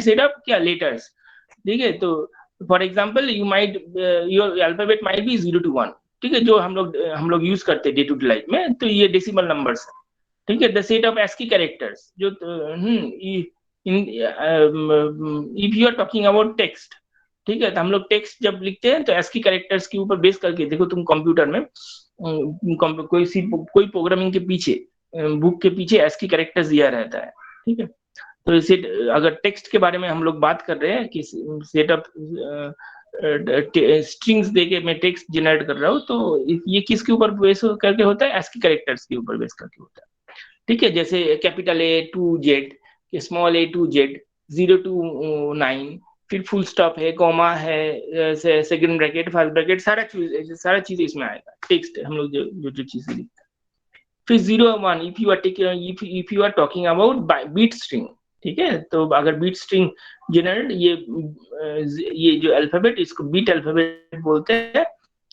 सेट ऑफ क्या, लेटर्स। ठीक है, तो for example your alphabet might be 0 to 1। ठीक है, जो हम लोग यूज करते हैं डे टू डे लाइफ में, तो ये डेसिमल नंबर्स है। ठीक है, the set of ASCII characters, जो if you are talking about text. ठीक है, तो हम लोग टेक्स्ट जब लिखते हैं तो ASCII कैरेक्टर्स के ऊपर बेस करके, देखो तुम कंप्यूटर में कोई प्रोग्रामिंग के पीछे, बुक के पीछे ASCII कैरेक्टर्स दिया रहता है। ठीक है, तो इसे अगर टेक्स्ट के बारे में हम लोग बात कर रहे हैं कि सेट ऑफ स्ट्रिंग्स देके मैं टेक्स्ट जनरेट कर रहा हूँ, तो ये किसके ऊपर बेस करके होता है? ASCII कैरेक्टर्स के ऊपर बेस करके होता है। ठीक है, जैसे capital A to Z, small a to Z, 0 to 9, फिर फुल स्टॉप है, कॉमा है, सेकंड ब्रैकेट, फर्स्ट ब्रैकेट, सारा चीज इसमें आएगा। टेक्स्ट हम लोग जो चीजें लिखते हैं। फिर 0 1 if you are talking about bit string. ठीक है, तो अगर बीट स्ट्रिंग जनरेट, ये जो अल्फाबेट, इसको बीट अल्फाबेट बोलते हैं,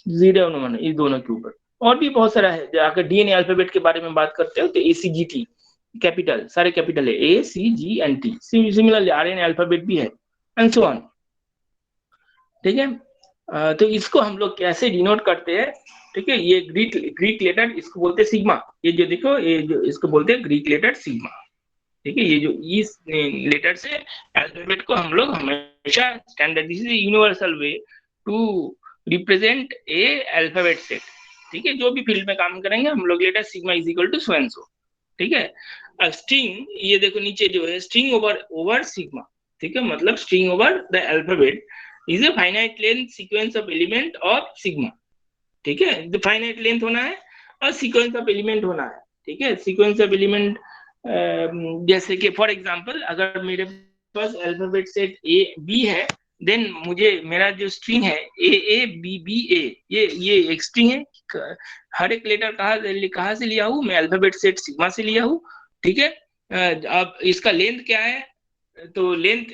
0 और 1 इस दोनों के ऊपर। और भी बहुत सारा है, अगर DNA अल्फाबेट के बारे में बात करते हो तो ACGT कैपिटल, सारे कैपिटल है, ACGNT। सिमिलरली RNA अल्फाबेट भी है, एंड सो ऑन। ठीक है, तो इसको हम लोग कैसे डिनोट करते हैं? ठीक है, ये ग्रीक लेटर, इसको बोलते हैं सिग्मा। ये जो देखो, ये जो इसको बोलते हैं ग्रीक लेटर सिग्मा। ठीक है, ये जो इस लेटर से अल्फाबेट को हम लोग हमेशा standard, this is universal way to represent a alphabet set. ठीक है, जो भी फील्ड में काम करेंगे हम लोग letter sigma is equal to so and so. ठीक है, अब स्ट्रिंग, ये देखो नीचे जो है स्ट्रिंग ओवर सिग्मा। ठीक है, मतलब string over the alphabet is a finite length sequence of element of sigma. ठीक है, द फाइनाइट लेंथ होना है और सीक्वेंस ऑफ एलिमेंट होना है। ठीक है, सीक्वेंस ऑफ एलिमेंट, जैसे कि फॉर एग्जांपल अगर मेरे पास अल्फाबेट सेट A B है, देन मुझे मेरा जो स्ट्रिंग है A ये एक स्ट्रिंग है। हर एक लेटर कहाँ से लिया हूँ मैं? अल्फाबेट सेट सिग्मा से लिया हूँ। ठीक है, अब इसका लेंथ क्या है? तो लेंथ,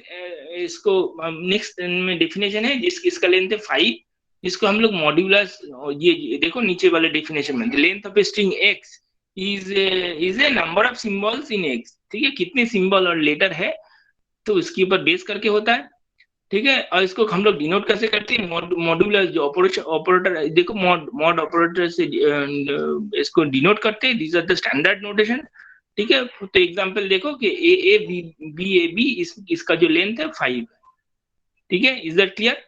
इसको नेक्स्ट में डेफिनेशन है, इसका लेंथ है 5। इसको हम लोग मॉड्यूलस, ये देखो नीचे वाले डेफिनेशन में, length of a string X is a number of symbols in X। ठीक है, कितने सिंबल और लेटर है तो इसके ऊपर बेस करके होता है। ठीक है, और इसको हम लोग डिनोट कैसे करते हैं? मॉड्यूलस जो ऑपरेटर, देखो मॉड ऑपरेटर से इसको डिनोट करते हैं। These are the standard notation. ठीक है, तो एग्जांपल देखो कि A इसका जो लेंथ है 5। ठीक है, इज दैट क्लियर?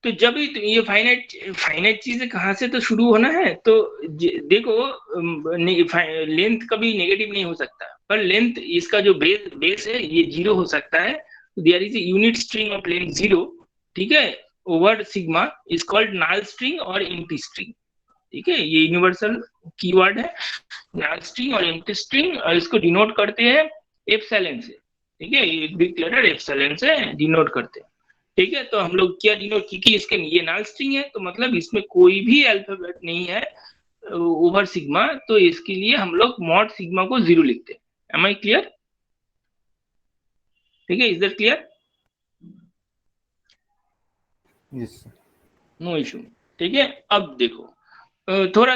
तो जब ये फाइनाइट चीजें कहाँ से तो शुरू होना है, तो देखो लेंथ कभी नेगेटिव नहीं हो सकता, पर लेंथ इसका जो बेस है ये 0 हो सकता है। There is a unit string of length 0। ठीक है, over sigma is called null string और एम्प्टी स्ट्रिंग। ठीक है, ये यूनिवर्सल कीवर्ड है, नल स्ट्रिंग और एम्प्टी स्ट्रिंग, और इसको डिनोट करते हैं एप्सिलॉन से। ठीक है, ये ग्रीक लेटर एप्सिलॉन से डिनोट करते हैं। ठीक है, तो हम लोग क्या डिनोट, क्योंकि इसके ये नल स्ट्रिंग है तो मतलब इसमें कोई भी अल्फाबेट नहीं है ओवर सिग्मा, तो इसके लिए हम लोग मॉड सिग्मा को 0 लिखते हैं। Am I clear? ठीक है, is that clear? Yes no issue. ठीक है, अब देखो थोड़ा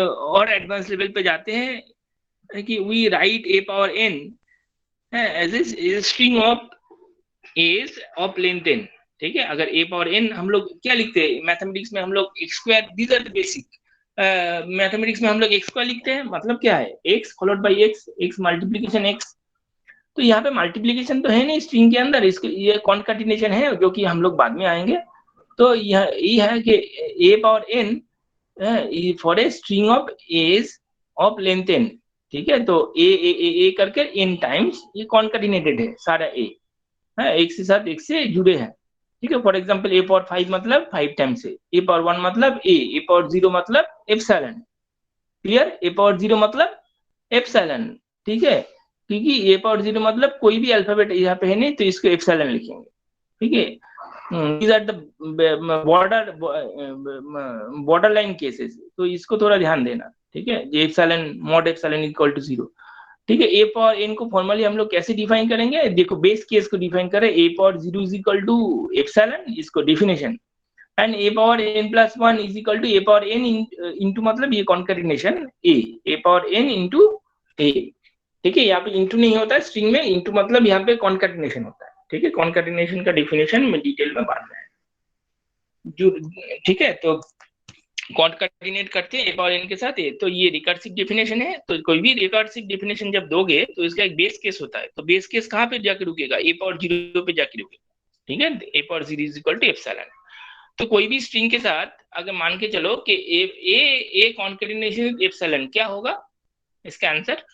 और एडवांस लेवल पे जाते हैं कि we write a power n as a string of A's of length n। ठीक है। अगर a पावर n हम लोग क्या लिखते हैं मैथमेटिक्स में, हम लोग x square, these are the basic. Mathematics में हम लोग x स्क्वायर लिखते हैं, मतलब क्या है x followed by x multiplication x। तो यहाँ पे मल्टीप्लीकेशन तो है नहीं स्ट्रिंग के अंदर, इसके ये कॉन्काटिनेशन है जो कि हम लोग बाद में आएंगे। तो ये है कि a power n for a string of as of length n, ठीक है। तो ए करके n टाइम्स ये कॉन्काटिनेटेड है सारा a, एक से साथ एक से जुड़े हैं, ठीक है। फॉर एग्जांपल a पावर 5 मतलब 5 टाइम्स a पावर 1 मतलब a पावर 0 मतलब एप्सिलॉन, क्लियर। a पावर 0 मतलब एप्सिलॉन, ठीक है, क्योंकि a पावर 0 मतलब कोई भी अल्फाबेट यहाँ पे है नहीं तो इसको एप्सिलॉन लिखेंगे, ठीक है। These are the border line cases, तो इसको थोड़ा ध्यान देना, ठीक है। Epsilon mod epsilon equal to 0, ठीक है। a पावर n को फॉर्मली हम लोग कैसे डिफाइन करेंगे, देखो बेस केस को डिफाइन करें, a power 0 is equal to epsilon, इसको definition, and a power n plus 1 is equal to a power n into मतलब ये concatenation a power n into a, ठीक है। यहाँ पे इंटू नहीं होता है स्ट्रिंग में, इंटू मतलब यहाँ पे कॉन्कैटिनेशन होता है, ठीक है। कॉन्कैटिनेशन का डेफिनेशन में डिटेल में बाद में है जो, ठीक है। तो कॉन्कैटिनेट करते हैं a पावर n के साथ a, तो ये रिकर्सिव डेफिनेशन है। तो कोई भी रिकर्सिव डेफिनेशन जब दोगे तो इसका एक बेस केस होता है, तो बेस केस कहाँ पे जाके रुकेगा, a पावर 0 पे जाके रुकेगा, ठीक है। a power 0 is equal to epsilon. तो कोई भी स्ट्रिंग के साथ अगर मान के चलो कि a कॉन्कैटिनेशन एप्सिलॉन, क्या होगा इसका आंसर,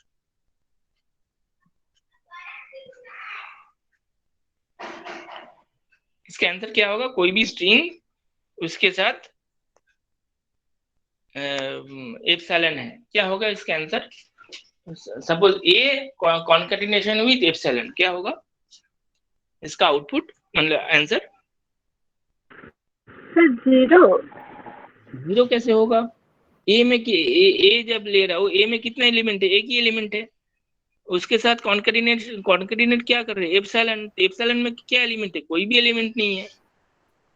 इसका आंसर क्या होगा, कोई भी स्ट्रिंग उसके साथ एप्सिलॉन है, क्या होगा इसका answer. Suppose a concatenation with epsilon, क्या होगा इसका आउटपुट, मतलब आंसर। सर 0। 0 कैसे होगा, a में a जब ले रहा हूँ, a में कितना एलिमेंट है, एक ही एलिमेंट है, उसके साथ कॉन्कैटिनेट क्या कर रहे हैं एप्सिलॉन, एप्सिलॉन में क्या एलिमेंट है, कोई भी एलिमेंट नहीं है,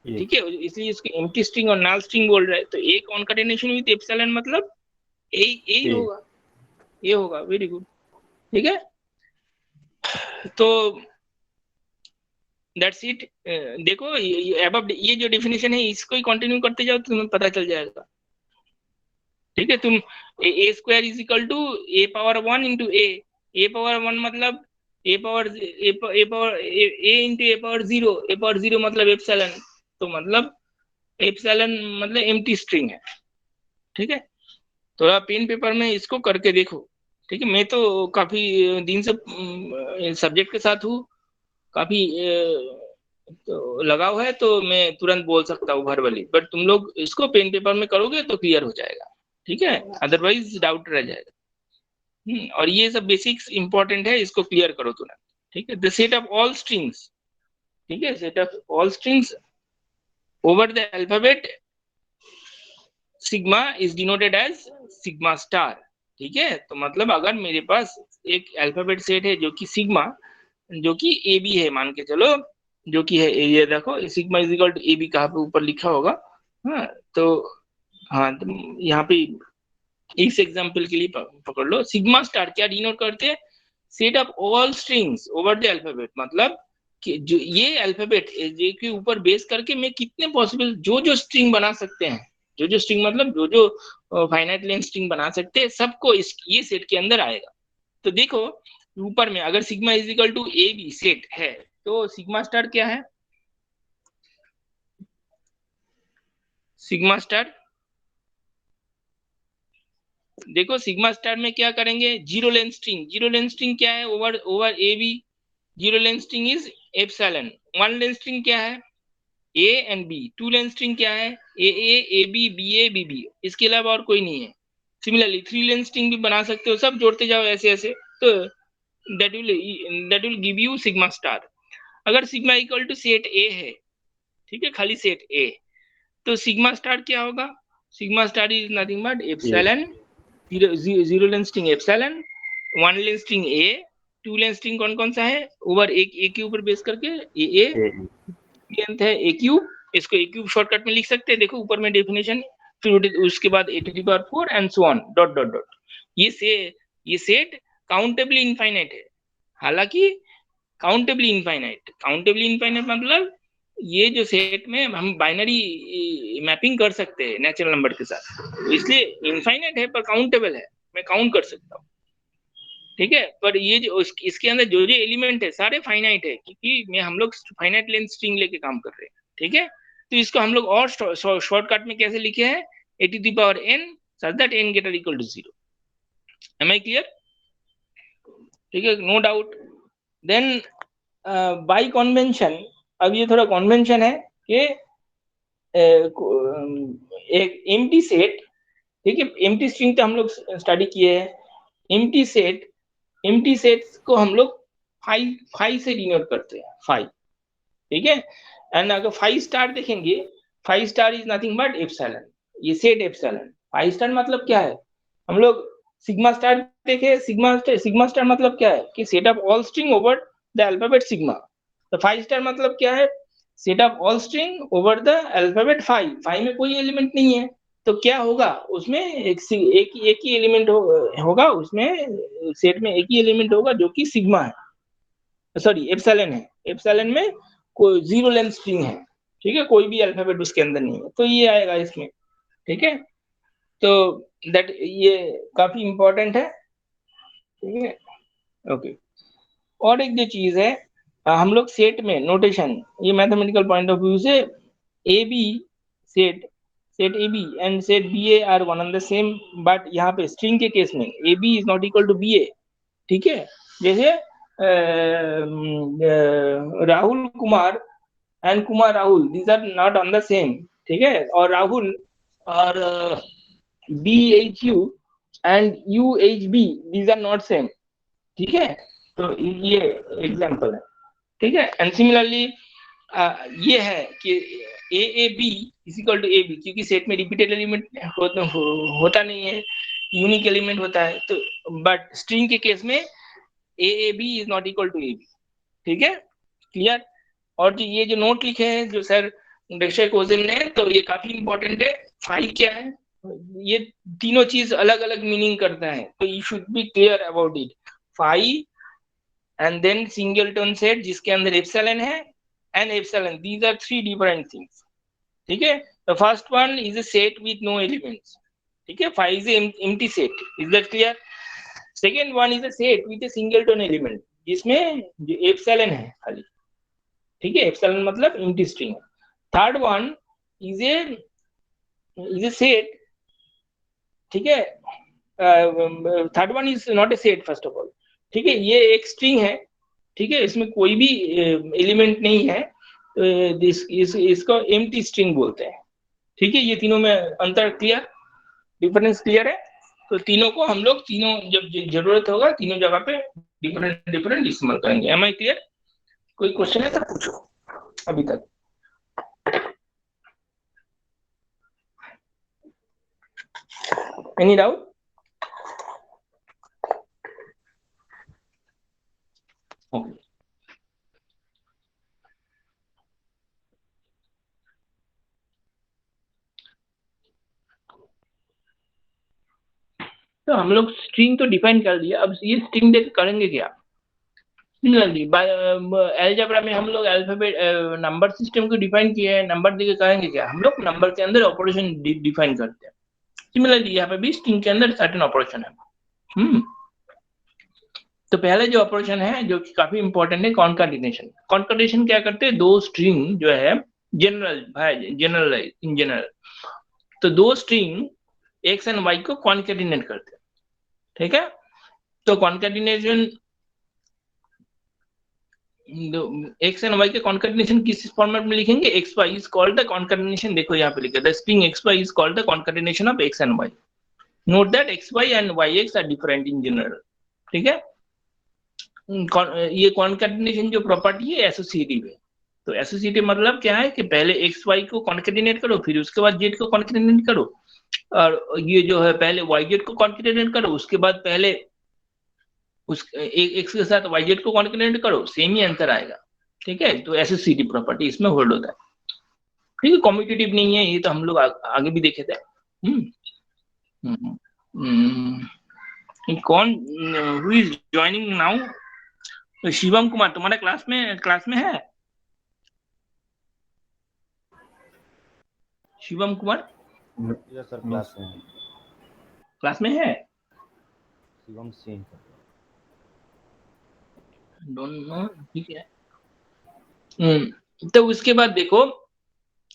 ठीक है। इसलिए इसको एम्प्टी स्ट्रिंग और नल स्ट्रिंग बोल रहा है। तो a कॉन्कैटिनेशन विद एप्सिलॉन मतलब a होगा, ये होगा, वेरी गुड, ठीक है। तो दैट्स इट। देखो ये जो डेफिनेशन है इसको ही कंटिन्यू करते जाओ तो तुम्हें पता चल जाएगा, ठीक है। तुम a square is equal to a power 1 into a power 1 मतलब a power a into a power 0 मतलब एप्सिलॉन, तो मतलब एप्सिलॉन मतलब एम्प्टी स्ट्रिंग है, ठीक है। थोड़ा पेन पेपर में इसको करके देखो, ठीक है। मैं तो काफी दिन से सब्जेक्ट के साथ हूँ, काफी तो लगाव है, तो मैं तुरंत बोल सकता हूँ वर्बली, बट तुम लोग इसको पेन पेपर में करोगे तो क्लियर हो जाएगा, ठीक है, अदरवाइज डाउट रह जाएगा। और ये सब बेसिक्स इंपॉर्टेंट है, इसको क्लियर करो तुरंत, ठीक है। The set of all strings, ठीक है, set of all strings over the alphabet sigma is denoted as sigma star, ठीक है। तो मतलब अगर मेरे पास एक अल्फाबेट सेट है जो कि सिग्मा, जो कि ए बी है, मान के चलो, जो कि है ये देखो sigma is equal to A B, कहाँ पे ऊपर लिखा होगा, हाँ। तो यहाँ पे इस एग्जांपल के लिए पकड़ लो, सिग्मा स्टार क्या डिनोट करते हैं, set of all strings over the alphabet, मतलब कि जो ये अल्फाबेट के ऊपर बेस करके मैं कितने पॉसिबल जो स्ट्रिंग बना सकते हैं, जो स्ट्रिंग मतलब जो फाइनाइट लेंथ स्ट्रिंग बना सकते हैं, सबको ये सेट के अंदर आएगा। तो देखो ऊपर में अगर sigma is equal to A B set है, तो सिग्मा स्टार क्या है, सिग्मा स्टार देखो सिग्मा स्टार में क्या करेंगे, जीरो लेंथ स्ट्रिंग क्या है, over A B, zero length string is epsilon. One length string क्या है, A and B. Two length string क्या है, ए बी बी बी, इसके अलावा और कोई नहीं है। सिमिलरली थ्री लेंथ स्ट्रिंग भी बना सकते हो, सब जोड़ते जाओ ऐसे ऐसे, तो that will give you sigma star. अगर sigma equal to set A है, ठीक है, खाली सेट ए, तो सिग्मा स्टार क्या होगा, sigma star is nothing but epsilon, zero length string epsilon, one length string A, two length string कौन कौन सा है, ओवर ए के ऊपर बेस करके ए लेंथ है ए क्यूब, इसको ए क्यूब शॉर्टकट में लिख सकते हैं, देखो ऊपर में डेफिनेशन, फिर उसके बाद A to the power 4 and so on dot dot dot. ये सेट काउंटेबली इनफाइनाइट है, हालांकि काउंटेबली इनफाइनाइट मतलब ये जो सेट में हम बाइनरी मैपिंग कर सकते हैं नेचुरल नंबर के साथ, इसलिए इनफाइनाइट है पर काउंटेबल है, मैं काउंट कर सकता हूँ, ठीक है। पर ये जो इसके अंदर जो जो एलिमेंट है सारे फाइनाइट है, क्योंकि मैं हम लोग फाइनाइट लेंथ स्ट्रिंग लेके काम कर रहे हैं, ठीक है। तो इसको हम लोग और शॉर्टकट में कैसे लिखे हैं, a to the power n such that n greater equal to 0। Am I clear? ठीक है, no doubt. Then by convention, अब ये थोड़ा कन्वेंशन है कि एक एम्प्टी सेट, ठीक है, एम्प्टी स्ट्रिंग तो हम लोग स्टडी किए हैं। एम्प्टी सेट्स को हम लोग फाइव से डिनोट करते हैं, 5, ठीक है। एंड अगर 5 स्टार देखेंगे, 5 star is nothing but epsilon, ये सेट एप्सिलॉन। 5 स्टार मतलब क्या है, हम लोग सिग्मा स्टार देखे, सिग्मा स्टार मतलब क्या है कि set of all string over the alphabet sigma. तो 5 स्टार मतलब क्या है, set of all string over the alphabet 5 में कोई एलिमेंट नहीं है, तो क्या होगा उसमें एक ही एलिमेंट होगा उसमें, सेट में एक ही एलिमेंट होगा जो कि सिग्मा है, सॉरी एप्सिलॉन है। एप्सिलॉन में कोई 0 लेंथ स्ट्रिंग है, ठीक है, कोई भी अल्फाबेट उसके अंदर नहीं है, तो ये आएगा इसमें, ठीक है। तो दैट ये काफी इंपॉर्टेंट है, ठीक है, ओके। और एक जो चीज है, हम लोग सेट में नोटेशन, ये मैथमेटिकल पॉइंट ऑफ व्यू से A B set A B and set B A are one and the same, but यहाँ पे स्ट्रिंग के केस में A B is not equal to B A, ठीक है। जैसे Rahul Kumar and Kumar Rahul, these are not on the same, ठीक है। और राहुल और B H U and U H B, these are not same, ठीक है। तो ये एग्जांपल है, ठीक है। एंड सिमिलरली ये है कि A B is equal to A B, क्योंकि सेट में रिपीटेड एलिमेंट होता नहीं है, यूनिक एलिमेंट होता है, तो बट स्ट्रिंग के केस में A B is not equal to A B, ठीक है, क्लियर। और जो ये जो नोट लिखे हैं जो सर डेक्स्टर कोजिन ने, तो ये काफी इंपॉर्टेंट है। 5 क्या है, ये तीनों चीज अलग अलग मीनिंग करता है, तो you should be clear about it. 5 and then singleton set जिसके अंदर एप्सिलॉन है and epsilon, these are 3 different things, ठीक है। The first one is a set with no elements, ठीक है, 5 is empty set, is that clear. Second one is a set with a singleton element जिसमें जो epsilon है खाली, ठीक है, एप्सिलॉन मतलब एम्प्टी स्ट्रिंग है। Third one is a set, ठीक है, third one is not a set first of all, ठीक है, ये एक स्ट्रिंग है, ठीक है, इसमें कोई भी एलिमेंट नहीं है, इसको एम्प्टी स्ट्रिंग बोलते हैं, ठीक है। ये तीनों में अंतर क्लियर, डिफरेंस क्लियर है। तो तीनों को हम लोग तीनों जब जरूरत होगा तीनों जगह पे डिफरेंट इस्तेमाल करेंगे। Am I clear? कोई क्वेश्चन है तो पूछो अभी तक। Any doubt? ओके, तो हम लोग स्ट्रिंग तो डिफाइन कर दिया, अब ये स्ट्रिंग देख करेंगे क्या? सिमिलरली अलजेब्रा में हम लोग अल्फाबेट नंबर सिस्टम को डिफाइन किया है, नंबर देके करेंगे क्या? हम लोग नंबर के अंदर ऑपरेशन डिफाइन करते हैं। सिमिलरली यहाँ पे भी स्ट्रिंग के अंदर सर्टेन ऑपरेशन है। तो पहले जो ऑपरेशन है जो कि काफी इंपॉर्टेंट है, कॉन्काटिनेशन। कॉन्काटिनेशन क्या करते हैं, दो स्ट्रिंग जो है जनरल इन जनरल, तो दो स्ट्रिंग एक्स एंड वाई को कॉन्केटिनेट करते हैं, ठीक है। तो कॉन्केटिनेशन एक्स एंड वाई के कॉन्केटिनेशन किस फॉर्मेट में लिखेंगे, X Y is called the concatenation, देखो यहाँ पे लिखा है the string X Y is called the concatenation of X and Y. Note that X Y and Y X are different in general, ठीक है। ये कॉन्केटिनेशन जो प्रॉपर्टी है एसोसिएटिव है, तो एसोसिएटिव मतलब क्या है कि पहले एक्स वाई को कॉन्केटिनेट करो, फिर उसके बाद जेड को कॉन्केटिनेट करो, और ये जो है पहले वाई जेड को कॉन्केटिनेट करो, उसके बाद पहले उस एक्स के साथ वाई जेड को कॉन्केटिनेट करो, सेम ही आंसर आएगा, ठीक है। तो एसोसिएटिव प्रॉपर्टी इसमें होल्ड होता है, ठीक है। कॉम्पिटिटिव नहीं है, ये तो हम लोग आगे भी देखे थे। कौन who is joining now? Shivam Kumar तुम्हारे क्लास में है? Shivam Kumar yes sir, class में है। क्लास में है? शिवम सिंह। डोंट नो, ठीक है। तो उसके बाद देखो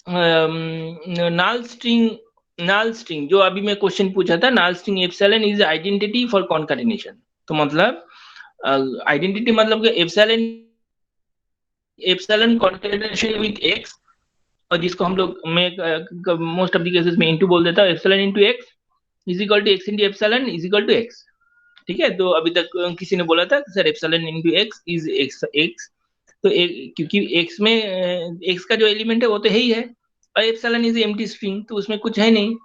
नाल स्ट्रिंग जो अभी मैं क्वेश्चन पूछा था, नाल string epsilon is identity for concatenation. तो मतलब आइडेंटिटी मतलब कि एप्सिलॉन कॉन्कैटिनेशन विद एक्स, और जिसको हम लोग मैं मोस्ट ऑफ द केसेस में इनटू बोल देता हूँ, epsilon into X is equal to X into epsilon is equal to X. ठीक है, तो अभी तक किसी ने बोला था sir epsilon into X is X, तो क्योंकि एक्स में एक्स का जो एलिमेंट है वो तो है ही है, और एप्सिलॉन इज एम्प्टी स्ट्रिंग, तो उसमें कुछ है नहीं,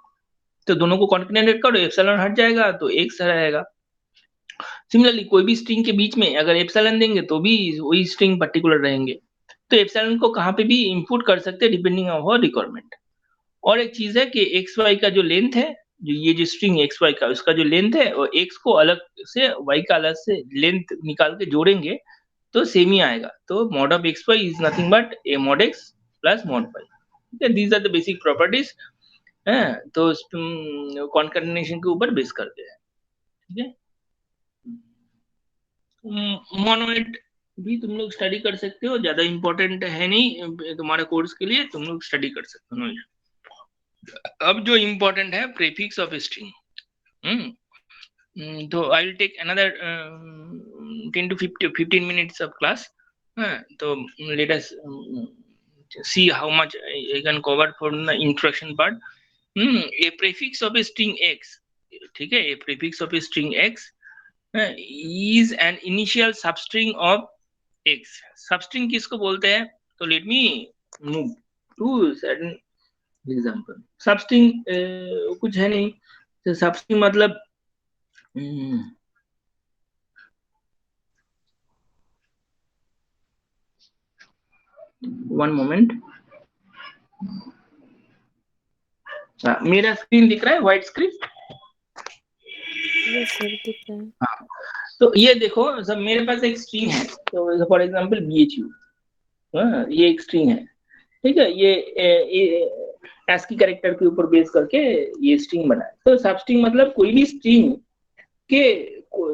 तो दोनों को कॉन्कैटिनेट करो, एप्सिलॉन हट जाएगा तो एक्स रहेगा। सिमिलरली कोई भी स्ट्रिंग के बीच में अगर एप्सिलॉन देंगे तो भी वही स्ट्रिंग पर्टिकुलर रहेंगे। तो एप्सिलॉन को कहाँ पे भी इनपुट कर सकते हैं डिपेंडिंग ऑन रिक्वायरमेंट। और एक चीज है कि एक्स वाई का जो लेंथ है, जो ये जो स्ट्रिंग एक्स वाई का उसका जो लेंथ है, और एक्स को अलग से वाई का अलग से लेंथ निकाल के जोड़ेंगे तो सेम ही आएगा। तो mod of xy is nothing but a mod x plus mod y। ठीक है, these are the basic properties हैं, तो कॉन्कैटिनेशन के ऊपर बेस करते हैं। ठीक है, मोनोइड भी तुम लोग स्टडी कर सकते हो, ज्यादा इंपॉर्टेंट है नहीं तुम्हारे कोर्स के लिए, तुम लोग स्टडी कर सकते हो। अब जो इम्पोर्टेंट है प्रीफिक्स ऑफ स्ट्रिंग, तो I will take another 10 to 15 minutes of class, तो let us see how much I can cover from the introduction part. A prefix of a string x, ठीक है, a prefix of a string x is an initial substring of x। substring किसको बोलते हैं? तो let me move to certain example. Substring कुछ है नहीं, तो सबस्ट्रिंग मतलब वन मोमेंट, मेरा स्क्रीन दिख रहा है व्हाइट स्क्रीन? यस सर, दिख रहा है। हाँ, तो ये देखो सब मेरे पास एक स्ट्रिंग है, तो फॉर एग्जांपल BHU, ये एक स्ट्रिंग है। ठीक है, ये ASCII कैरेक्टर के ऊपर बेस करके ये स्ट्रिंग बना है। तो सबस्ट्रिंग मतलब कोई भी स्ट्रिंग के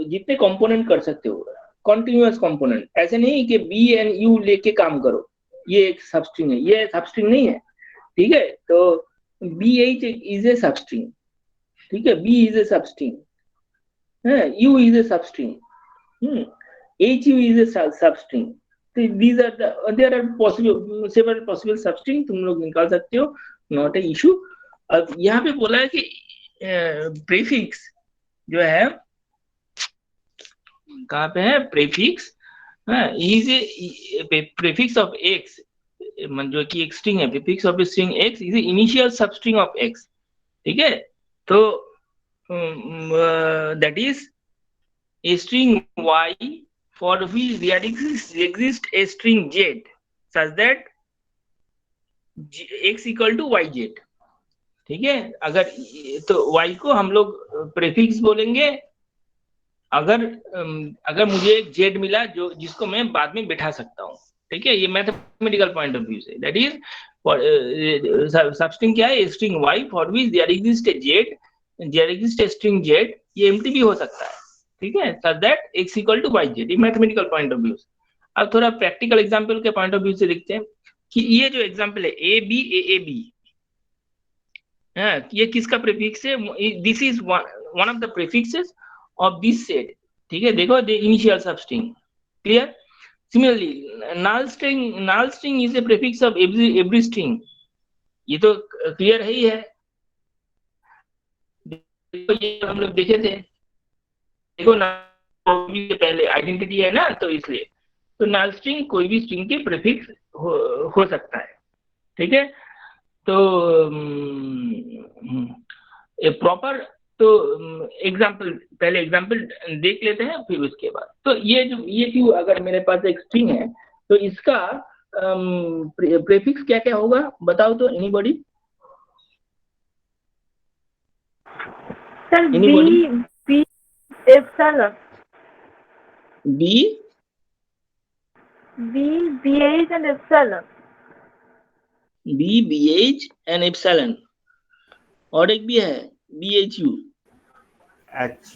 जितने कंपोनेंट कर सकते हो, कॉन्टिन्यूअस कंपोनेंट, ऐसे नहीं कि बी एंड यू लेके काम करो, ये एक सबस्ट्रिंग है, ये सबस्ट्रिंग नहीं है। ठीक है, तो BH इज ए सबस्ट्रिंग, ठीक है, B is a substring, U is a substring, HU is a substring. तो these are the there are possible several possible substring तुम लोग निकाल सकते हो, नॉट ए इशू। अब यहाँ पे बोला है कि प्रीफिक्स जो है कहाँ पे है, prefix is a prefix of x, जो कि एक स्ट्रिंग है, prefix of string x is initial substring of x. ठीक है, तो that is a string y for which there exists a string z such that x equal to yz। ठीक है, अगर तो y को हम लोग प्रीफिक्स बोलेंगे अगर मुझे एक z मिला जो जिसको मैं बाद में बैठा सकता हूँ। ठीक है, ये मैथमेटिकल पॉइंट ऑफ व्यू से, दैट इज सबस्ट्रिंग क्या है, string y for which there exist a z, there exist a string z, ये एम्प्टी भी हो सकता है। ठीक है, such that x equal to yz, ये मैथमेटिकल पॉइंट ऑफ व्यू। अब थोड़ा प्रैक्टिकल एग्जांपल के पॉइंट ऑफ व्यू से देखते हैं कि ये जो एग्जांपल है ABAAB, ये किसका प्रीफिक्स है? This is one of the prefixes of this set. ठीक है, देखो the initial substring, clear. Similarly null string is a prefix of every string, ये तो क्लियर है ही है, ये हम लोग देखे थे। देखो पहले आइडेंटिटी है ना, तो इसलिए तो null string कोई भी स्ट्रिंग के प्रीफिक्स हो सकता है। ठीक है, तो प्रॉपर तो एग्जांपल, पहले एग्जांपल देख लेते हैं, फिर उसके बाद तो ये क्यों, अगर मेरे पास एक स्ट्रिंग है तो इसका प्रीफिक्स क्या क्या होगा बताओ तो, anybody? Sir B epsilon, B BH and epsilon. B B H and epsilon, और एक भी है B H U, H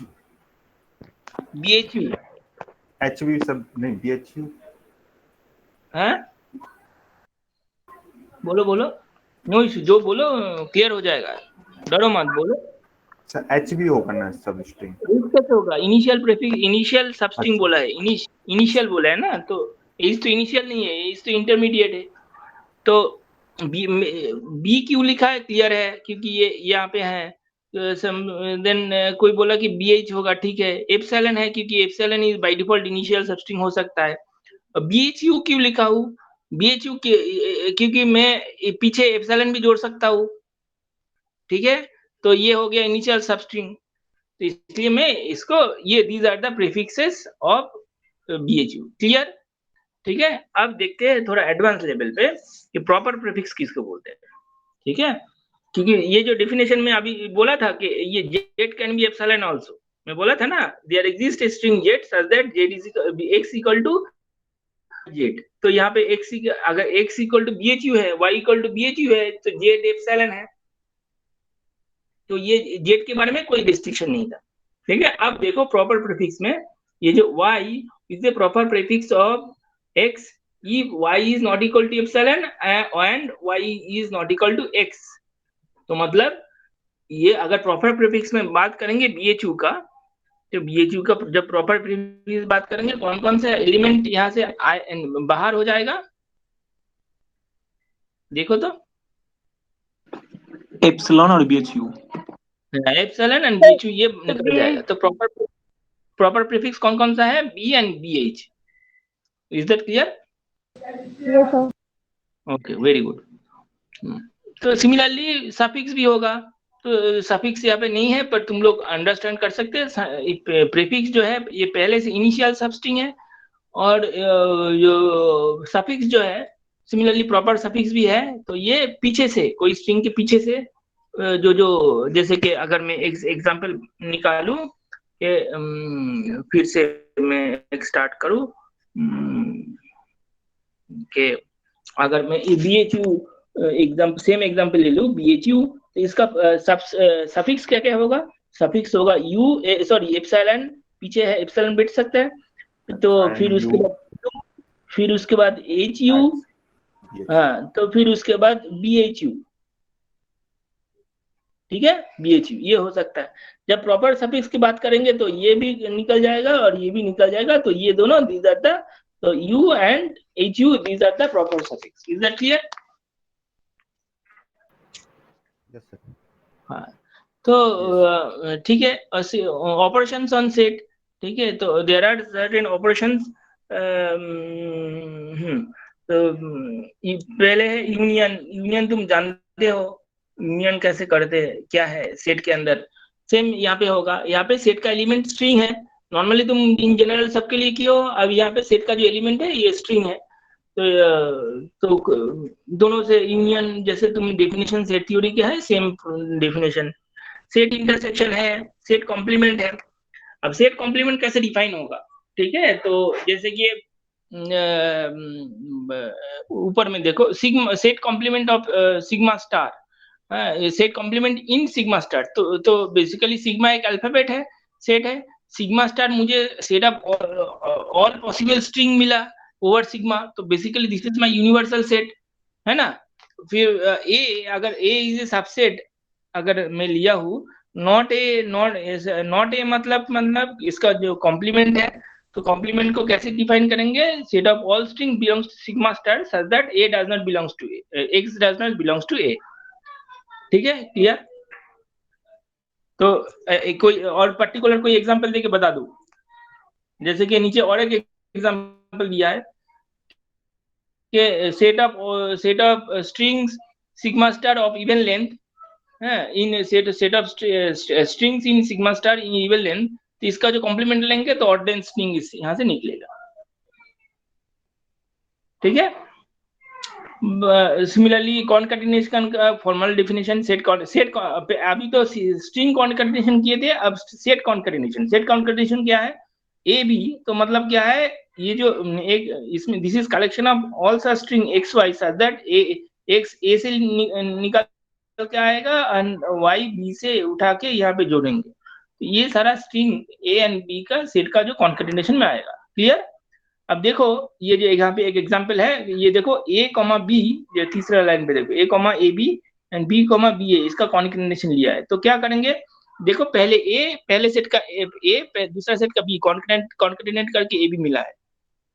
B H U H भी सब नहीं, बी एच यू है। बोलो बोलो, नो इशू, जो बोलो क्लियर हो जाएगा, डरो मत, बोलो। एच भी होगा ना सब स्ट्रिंग? कैसे होगा? इनिशियल प्रीफिक्स, इनिशियल सबस्ट्रिंग अच्छा। बोला है, इनिशियल बोला है ना, तो एज तो इनिशियल नहीं है, एज तो इंटरमीडिएट है। तो बी क्यों लिखा है, क्लियर है, क्योंकि ये यहाँ पे है। देन कोई बोला कि बी एच होगा, ठीक है। एप्सिलॉन है क्योंकि epsilon is by default initial substring हो सकता है। बी एच यू क्यों लिखा हूँ? बी एच यू क्योंकि मैं पीछे एप्सिलॉन भी जोड़ सकता हूँ, ठीक है। तो ये हो गया इनिशियल सबस्ट्रिंग, तो इसलिए मैं इसको, ये these are the prefixes of B H U, clear, ठीक है। अब देखते हैं थोड़ा एडवांस लेवल पे कि प्रॉपर प्रीफिक्स किसको बोलते हैं, ठीक है। क्योंकि ये जो डेफिनेशन में अभी बोला था कि ये Z can be epsilon also, मैं बोला था ना, there exist a string Z such that Z is X equal to Z. तो यहाँ पे एक्स, अगर X equal to B H U है, Y equal to B H U है, तो जेड एप्सिलॉन है। तो ये जेड के बारे में कोई रिस्ट्रिक्शन नहीं था, ठीक है। अब देखो प्रॉपर प्रीफिक्स में, ये जो y is the proper prefix of x if y is not equal to epsilon and y is not equal to x। तो मतलब ये अगर प्रॉपर प्रीफिक्स में बात करेंगे BHU का, तो BHU का जब प्रॉपर प्रीफिक्स बात करेंगे, कौन कौन से एलिमेंट यहाँ से बाहर हो जाएगा, देखो तो, एप्सिलॉन और बीएचयू, एप्सिलॉन एंड BHU ये निकल जाएगा। तो प्रॉपर प्रीफिक्स कौन कौन सा है? B and BH। Is that clear? Yes, sir. Okay, very good. तो सिमिलरली सफिक्स भी होगा, तो सफिक्स यहाँ पे नहीं है, पर तुम लोग अंडरस्टैंड कर सकते हैं। प्रीफिक्स जो है ये पहले से इनिशियल सबस्ट्रिंग है, और जो सफिक्स जो है सिमिलरली प्रॉपर सफिक्स भी है, तो ये पीछे से, कोई स्ट्रिंग के पीछे से जो जैसे कि अगर मैं एक एग्जांपल निकालूं कि फिर से मैं एक स्टार्ट करूं कि अगर मैं BHU सेम एग्जांपल ले लूं, BHU, तो इसका सफिक्स क्या क्या होगा? सफिक्स होगा U, सॉरी एप्सिलॉन, पीछे है एप्सिलॉन बैठ सकता है, तो फिर उसके बाद HU, हाँ, तो फिर उसके बाद BHU, ठीक है, BHU ये हो सकता है। जब प्रॉपर सफिक्स की बात करेंगे तो ये भी निकल जाएगा और ये भी निकल जाएगा, तो ये दोनों दीज आर द, तो U and HU these are the proper suffix। Is that clear? Yes sir. हाँ, तो ठीक है। ऑपरेशंस ऑन सेट, ठीक है, तो देयर आर सर्टेन ऑपरेशंस। तो पहले है यूनियन। यूनियन तुम जानते हो, यूनियन कैसे करते हैं, क्या है सेट के अंदर, सेम यहाँ पे होगा। यहाँ पे सेट का एलिमेंट स्ट्रिंग है, नॉर्मली तुम इन जनरल सबके लिए किए हो। अब यहाँ पे सेट का जो एलिमेंट है ये स्ट्रिंग है, तो दोनों से यूनियन, जैसे तुम डेफिनेशन सेट थ्योरी के है, सेम डेफिनेशन। सेट इंटरसेक्शन है, सेट कॉम्प्लीमेंट है। अब सेट कॉम्प्लीमेंट कैसे डिफाइन होगा, ठीक है, तो जैसे कि ऊपर में देखो, sigma, set complement of sigma star, set complement in sigma star. तो बेसिकली सिग्मा एक अल्फाबेट है, सेट है, सिग्मा स्टार मुझे set of all possible string मिला ओवर सिग्मा, तो basically this is my universal set, है ना। फिर ए, अगर ए इज ए सबसेट अगर मैं लिया हूँ, नॉट ए मतलब इसका जो कॉम्प्लीमेंट है, तो कॉम्प्लीमेंट को कैसे डिफाइन करेंगे? Set of all string belongs to sigma star such that A does not belongs to A, X does not belongs to A, ठीक है, क्लियर। तो कोई और पर्टिकुलर कोई एग्जांपल देके बता दूं, जैसे कि नीचे और एक एग्जांपल दिया है कि set of strings sigma star of even length, in set of strings in sigma star in even length, तो इसका जो कॉम्प्लीमेंट लेंगे तो ऑड लेंथ स्ट्रिंग यहाँ से निकलेगा, ठीक है। सिमिलरली कॉनकैटिनेशन का फॉर्मल डेफिनेशन, सेट अभी तो स्ट्रिंग कॉनकैटिनेशन किए थे, अब सेट कॉनकैटिनेशन क्या है? ए बी, तो मतलब क्या है, ये जो एक इसमें this is collection of all such string X Y such that x a से निकाल के आएगा और y b से उठा के यहाँ पे जोड़ेंगे, तो ये सारा स्ट्रिंग a एंड b का सेट का जो कॉन्केटेनेशन में आएगा। क्लियर? अब देखो ये जो यहाँ पे एक एग्जांपल है, ये देखो a कॉमा b, जो तीसरा लाइन पे देखो a comma a b and b comma b a, इसका कॉन्केटेनेशन लिया है। तो क्या करेंगे, देखो पहले a, पहले सेट का a दूसरा सेट का b कॉन्केटेनेट करके a b मिला है।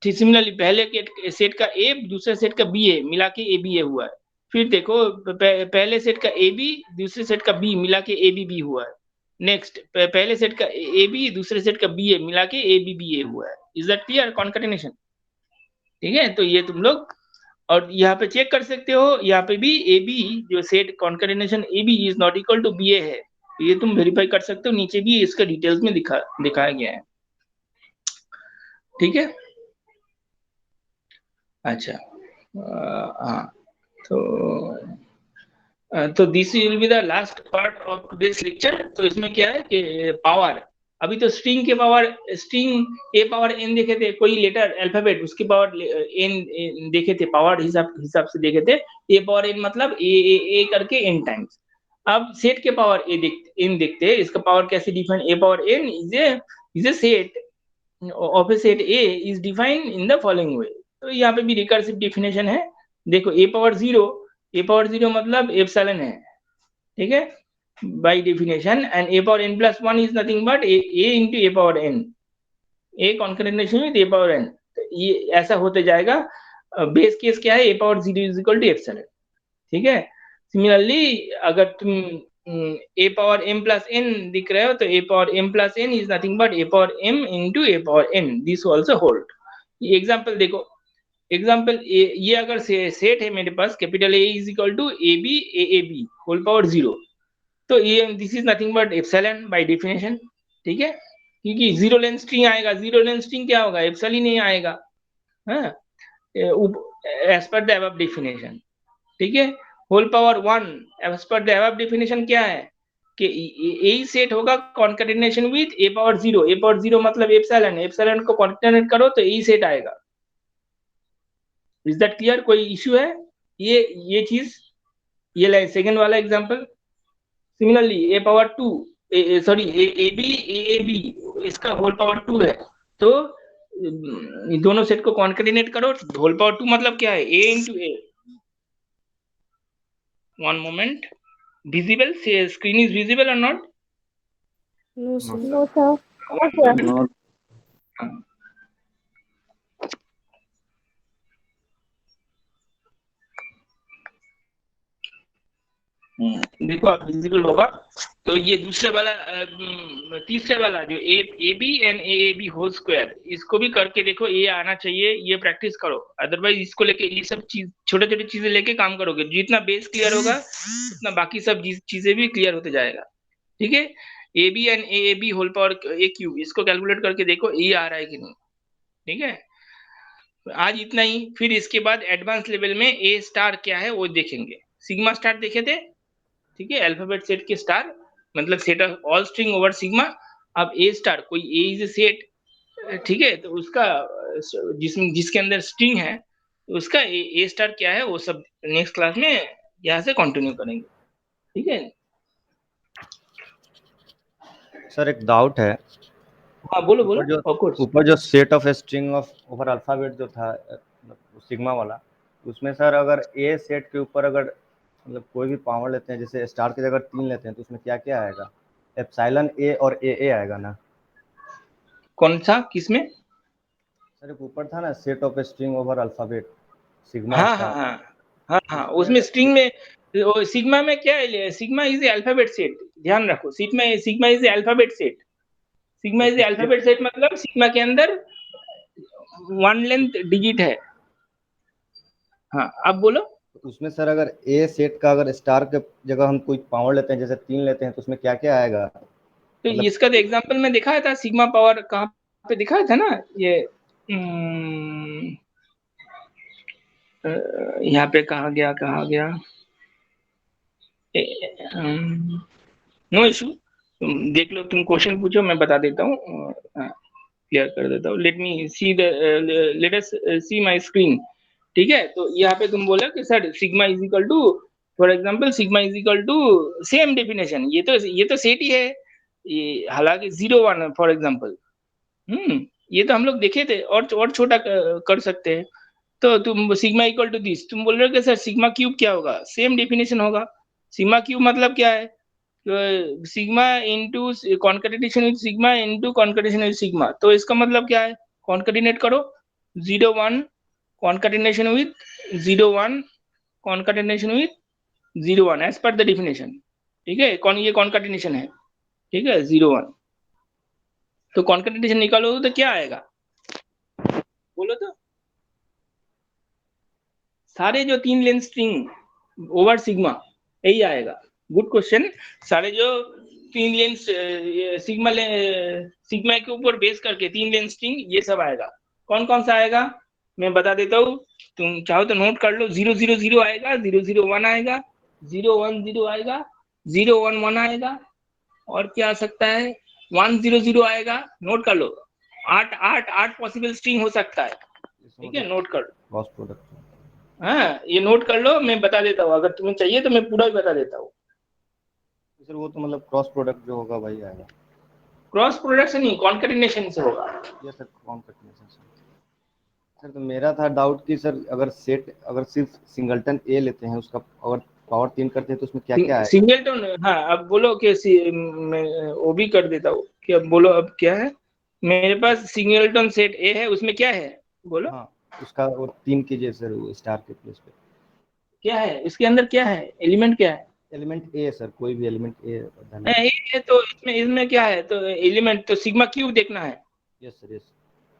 ठीक, सिमिलरली पहले के सेट का a दूसरे सेट का b a मिला के a b a हुआ है। फिर देखो पहले सेट का a b दूसरे सेट का b मिला के a b b हुआ है। नेक्स्ट पहले सेट का a b दूसरे सेट का b a मिला के a b b a हुआ है। Is that clear? कॉन्केटेनेशन। ठीक है, तो ये तुम लोग और यहाँ पे चेक कर सकते हो, यहाँ पे भी ए बी जो set concatenation A B is not equal to B A है, ये तुम वेरीफाई कर सकते हो, नीचे भी इसका डिटेल्स में दिखाया गया है। ठीक है, अच्छा हाँ, तो this will be the last part of this lecture. तो इसमें क्या है कि पावर, अभी तो स्ट्रिंग के power, string A power N देखे थे, कोई लेटर अल्फाबेट उसके पावर एन देखे थे, पावर हिसाब से देखे थे। ए पावर एन मतलब ए करके एन टाइम्स। अब सेट के पावर एन देखते हैं, इसका पावर कैसे define, A power N is a set of a set A is defined in the following way. तो यहाँ पे भी रिकर्सिव डेफिनेशन है। देखो ए पावर जीरो मतलब एप्सिलॉन है, ठीक है, by definition, and a power n plus 1 is nothing but a into a power n, a concatenation with a power n। तो ये ऐसा होते जाएगा। बेस केस क्या है, a power 0 is equal to epsilon। ठीक है, सिमिलरली अगर तुम a power m plus n दिख रहे हो तो a power m plus n is nothing but a power m into a power n, this also hold। ये एग्जांपल देखो, एग्जांपल ये अगर सेट है मेरे पास, capital A is equal to ab aab whole power 0, तो ये this is nothing but epsilon by definition. ठीक है, क्योंकि जीरो लेंथ स्ट्रिंग आएगा, जीरो लेंथ स्ट्रिंग क्या होगा, एप्सिलॉन ही नहीं आएगा, हाँ, as per the above definition. ठीक है, whole power 1 as per the above definition क्या है कि ए सेट होगा concatenation with A power 0, A power 0 मतलब एप्सिलॉन, एप्सिलॉन को कॉन्केटेनेट करो तो ए सेट आएगा। Is that clear? कोई इश्यू है? ये चीज, ये लाइन सेकंड वाला example. Similarly A power 2 sorry A B इसका होल पावर 2 है, तो दोनों सेट को कॉन्केटेनेट करो, होल पावर 2 मतलब क्या है, A into A. One moment, visible, screen is visible और not? No, sir. No, sir. No, sir. देखो आप विजिबल होगा। तो ये दूसरे वाला तीसरे वाला जो A B and A B whole square, इसको भी करके देखो, ये आना चाहिए, ये प्रैक्टिस करो। अदरवाइज इसको लेके ये सब चीज छोटे छोटे चीजें लेके काम करोगे, जितना बेस क्लियर होगा उतना बाकी सब चीजें भी क्लियर होते जाएगा। ठीक है, A B and A B whole power A cube, इसको कैलकुलेट करके देखो ये आ रहा है कि नहीं। ठीक है, आज इतना ही, फिर इसके बाद एडवांस लेवल में ए स्टार क्या है वो देखेंगे। सिग्मा स्टार देखे थे, ठीक है, अल्फाबेट सेट के स्टार मतलब set of all string over sigma. अब ए स्टार, कोई ए इज ए सेट, ठीक है, तो उसका जिसके अंदर स्ट्रिंग है उसका ए स्टार क्या है वो सब नेक्स्ट क्लास में यहाँ से कंटिन्यू करेंगे। ठीक है सर, एक डाउट है। हाँ बोलो बोलो। ऑफ कोर्स, ऊपर जो set of string of over alphabet जो था सिग्मा वाला, उसमें सर अगर ए सेट के ऊपर अगर मतलब कोई भी पावर लेते हैं, जैसे स्टार की जगह 3 लेते हैं, तो उसमें क्या क्या आएगा? एप्सिलॉन ए और ए आएगा ना? कौन सा, किसमें? सर एक ऊपर था ना set of string over alphabet sigma. हाँ हाँ हाँ हाँ, उसमें स्ट्रिंग में सिग्मा में क्या है, sigma is a alphabet set, ध्यान रखो, sigma is a alphabet set. Sigma is a alphabet set मतलब सिग्मा के अंदर 1 लेंथ डिजिट है। हाँ, अब बोलो। उसमें सर अगर ए सेट का अगर स्टार के जगह हम कोई पावर लेते हैं, जैसे 3 लेते हैं, तो उसमें क्या क्या आएगा? तो इसका तो एग्जांपल में दिखाया था, सिग्मा पावर कहाँ पे दिखाया था ना, ये यहाँ पे कहा गया नो इशू, तुम देख लो, तुम क्वेश्चन पूछो, मैं बता देता हूँ, क्लियर कर देता हूँ। Let us see my screen. ठीक है, तो यहाँ पे तुम बोला कि sir sigma is equal to, for example sigma is equal to same definition, ये तो सेट ही है, ये हालांकि 0 1 फॉर एग्जांपल, ये तो हम लोग देखे थे, और छोटा कर सकते हैं। तो तुम सिग्मा इक्वल टू दिस, तुम बोल रहे हो कि सर सिग्मा क्यूब क्या होगा, सेम डेफिनेशन होगा। सिग्मा क्यूब मतलब क्या है, sigma into concatenation with sigma into concatenation with sigma, तो इसका मतलब क्या है, कॉन्केटिनेट करो 0 1 concatenation with 0 1 concatenation with 0 1 as per the definition, ठीक है, ये कॉन्केटिनेशन है, ठीक है 0 1, तो कॉन्केटिनेशन निकालो तो क्या आएगा, बोलो तो, सारे जो 3 लेंथ स्ट्रिंग ओवर सिग्मा यही आएगा। Good question. सारे जो 3 लेंथ सिग्मा के ऊपर बेस करके 3 लेंथ स्ट्रिंग ये सब आएगा। कौन कौन सा आएगा मैं बता देता हूँ, तुम चाहो तो नोट कर लो। 0 0 0 आएगा, 0 0 1 आएगा, 0 1 0 आएगा, 0 1 1 आएगा, और क्या आ सकता है 1 0 0 आएगा, नोट कर लो। 8 पॉसिबल स्ट्रिंग हो सकता है, ठीक है, नोट कर लो। Cross product. हाँ ये नोट कर लो, मैं बता देता हूँ, अगर तुम्हें चाहिए तो मैं पूरा ही बता देता हूँ। सर वो तो मतलब क्रॉस प्रोडक्ट जो होगा वही आएगा। क्रॉस प्रोडक्ट से नहीं, कॉन्केटिनेशन से होगा। ये सर कॉन्केटिनेशन से। सर तो मेरा था डाउट कि सर अगर सेट अगर सिर्फ सिंगलटन ए लेते हैं, उसका अगर पावर 3 करते हैं तो उसमें क्या क्या है। सिंगलटन, हाँ अब बोलो कि मैं वो भी कर देता हूँ कि अब बोलो अब क्या है मेरे पास। सिंगलटन सेट ए है, उसमें क्या है बोलो। हाँ उसका वो 3 कीजिए सर, वो स्टार के प्लेस पे क्या है इसके अंदर, क्या है एलिमेंट, क्या है एलिमेंट ए सर, कोई भी एलिमेंट ए। ए, तो इसमें क्या है, तो एलिमेंट तो सिग्मा क्यूब देखना है। Yes sir yes.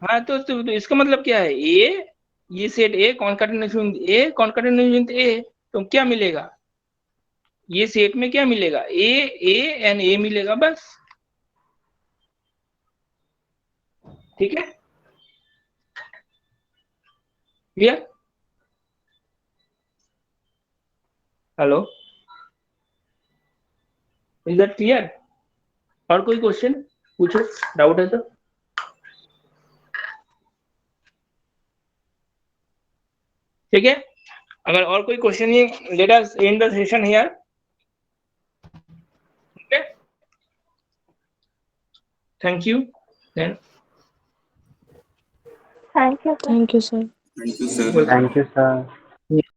हाँ तो इसका मतलब क्या है, ए ये सेट ए कॉन्केटिनेशन ए, तो क्या मिलेगा ये सेट में, क्या मिलेगा ए एंड ए मिलेगा बस, ठीक है clear. Hello, is that clear. और कोई क्वेश्चन पूछो, डाउट है तो। ठीक है, अगर और कोई क्वेश्चन नहीं, let us end the session here. Okay, thank you then. Thank you, sir. Thank you, sir. Thank you sir.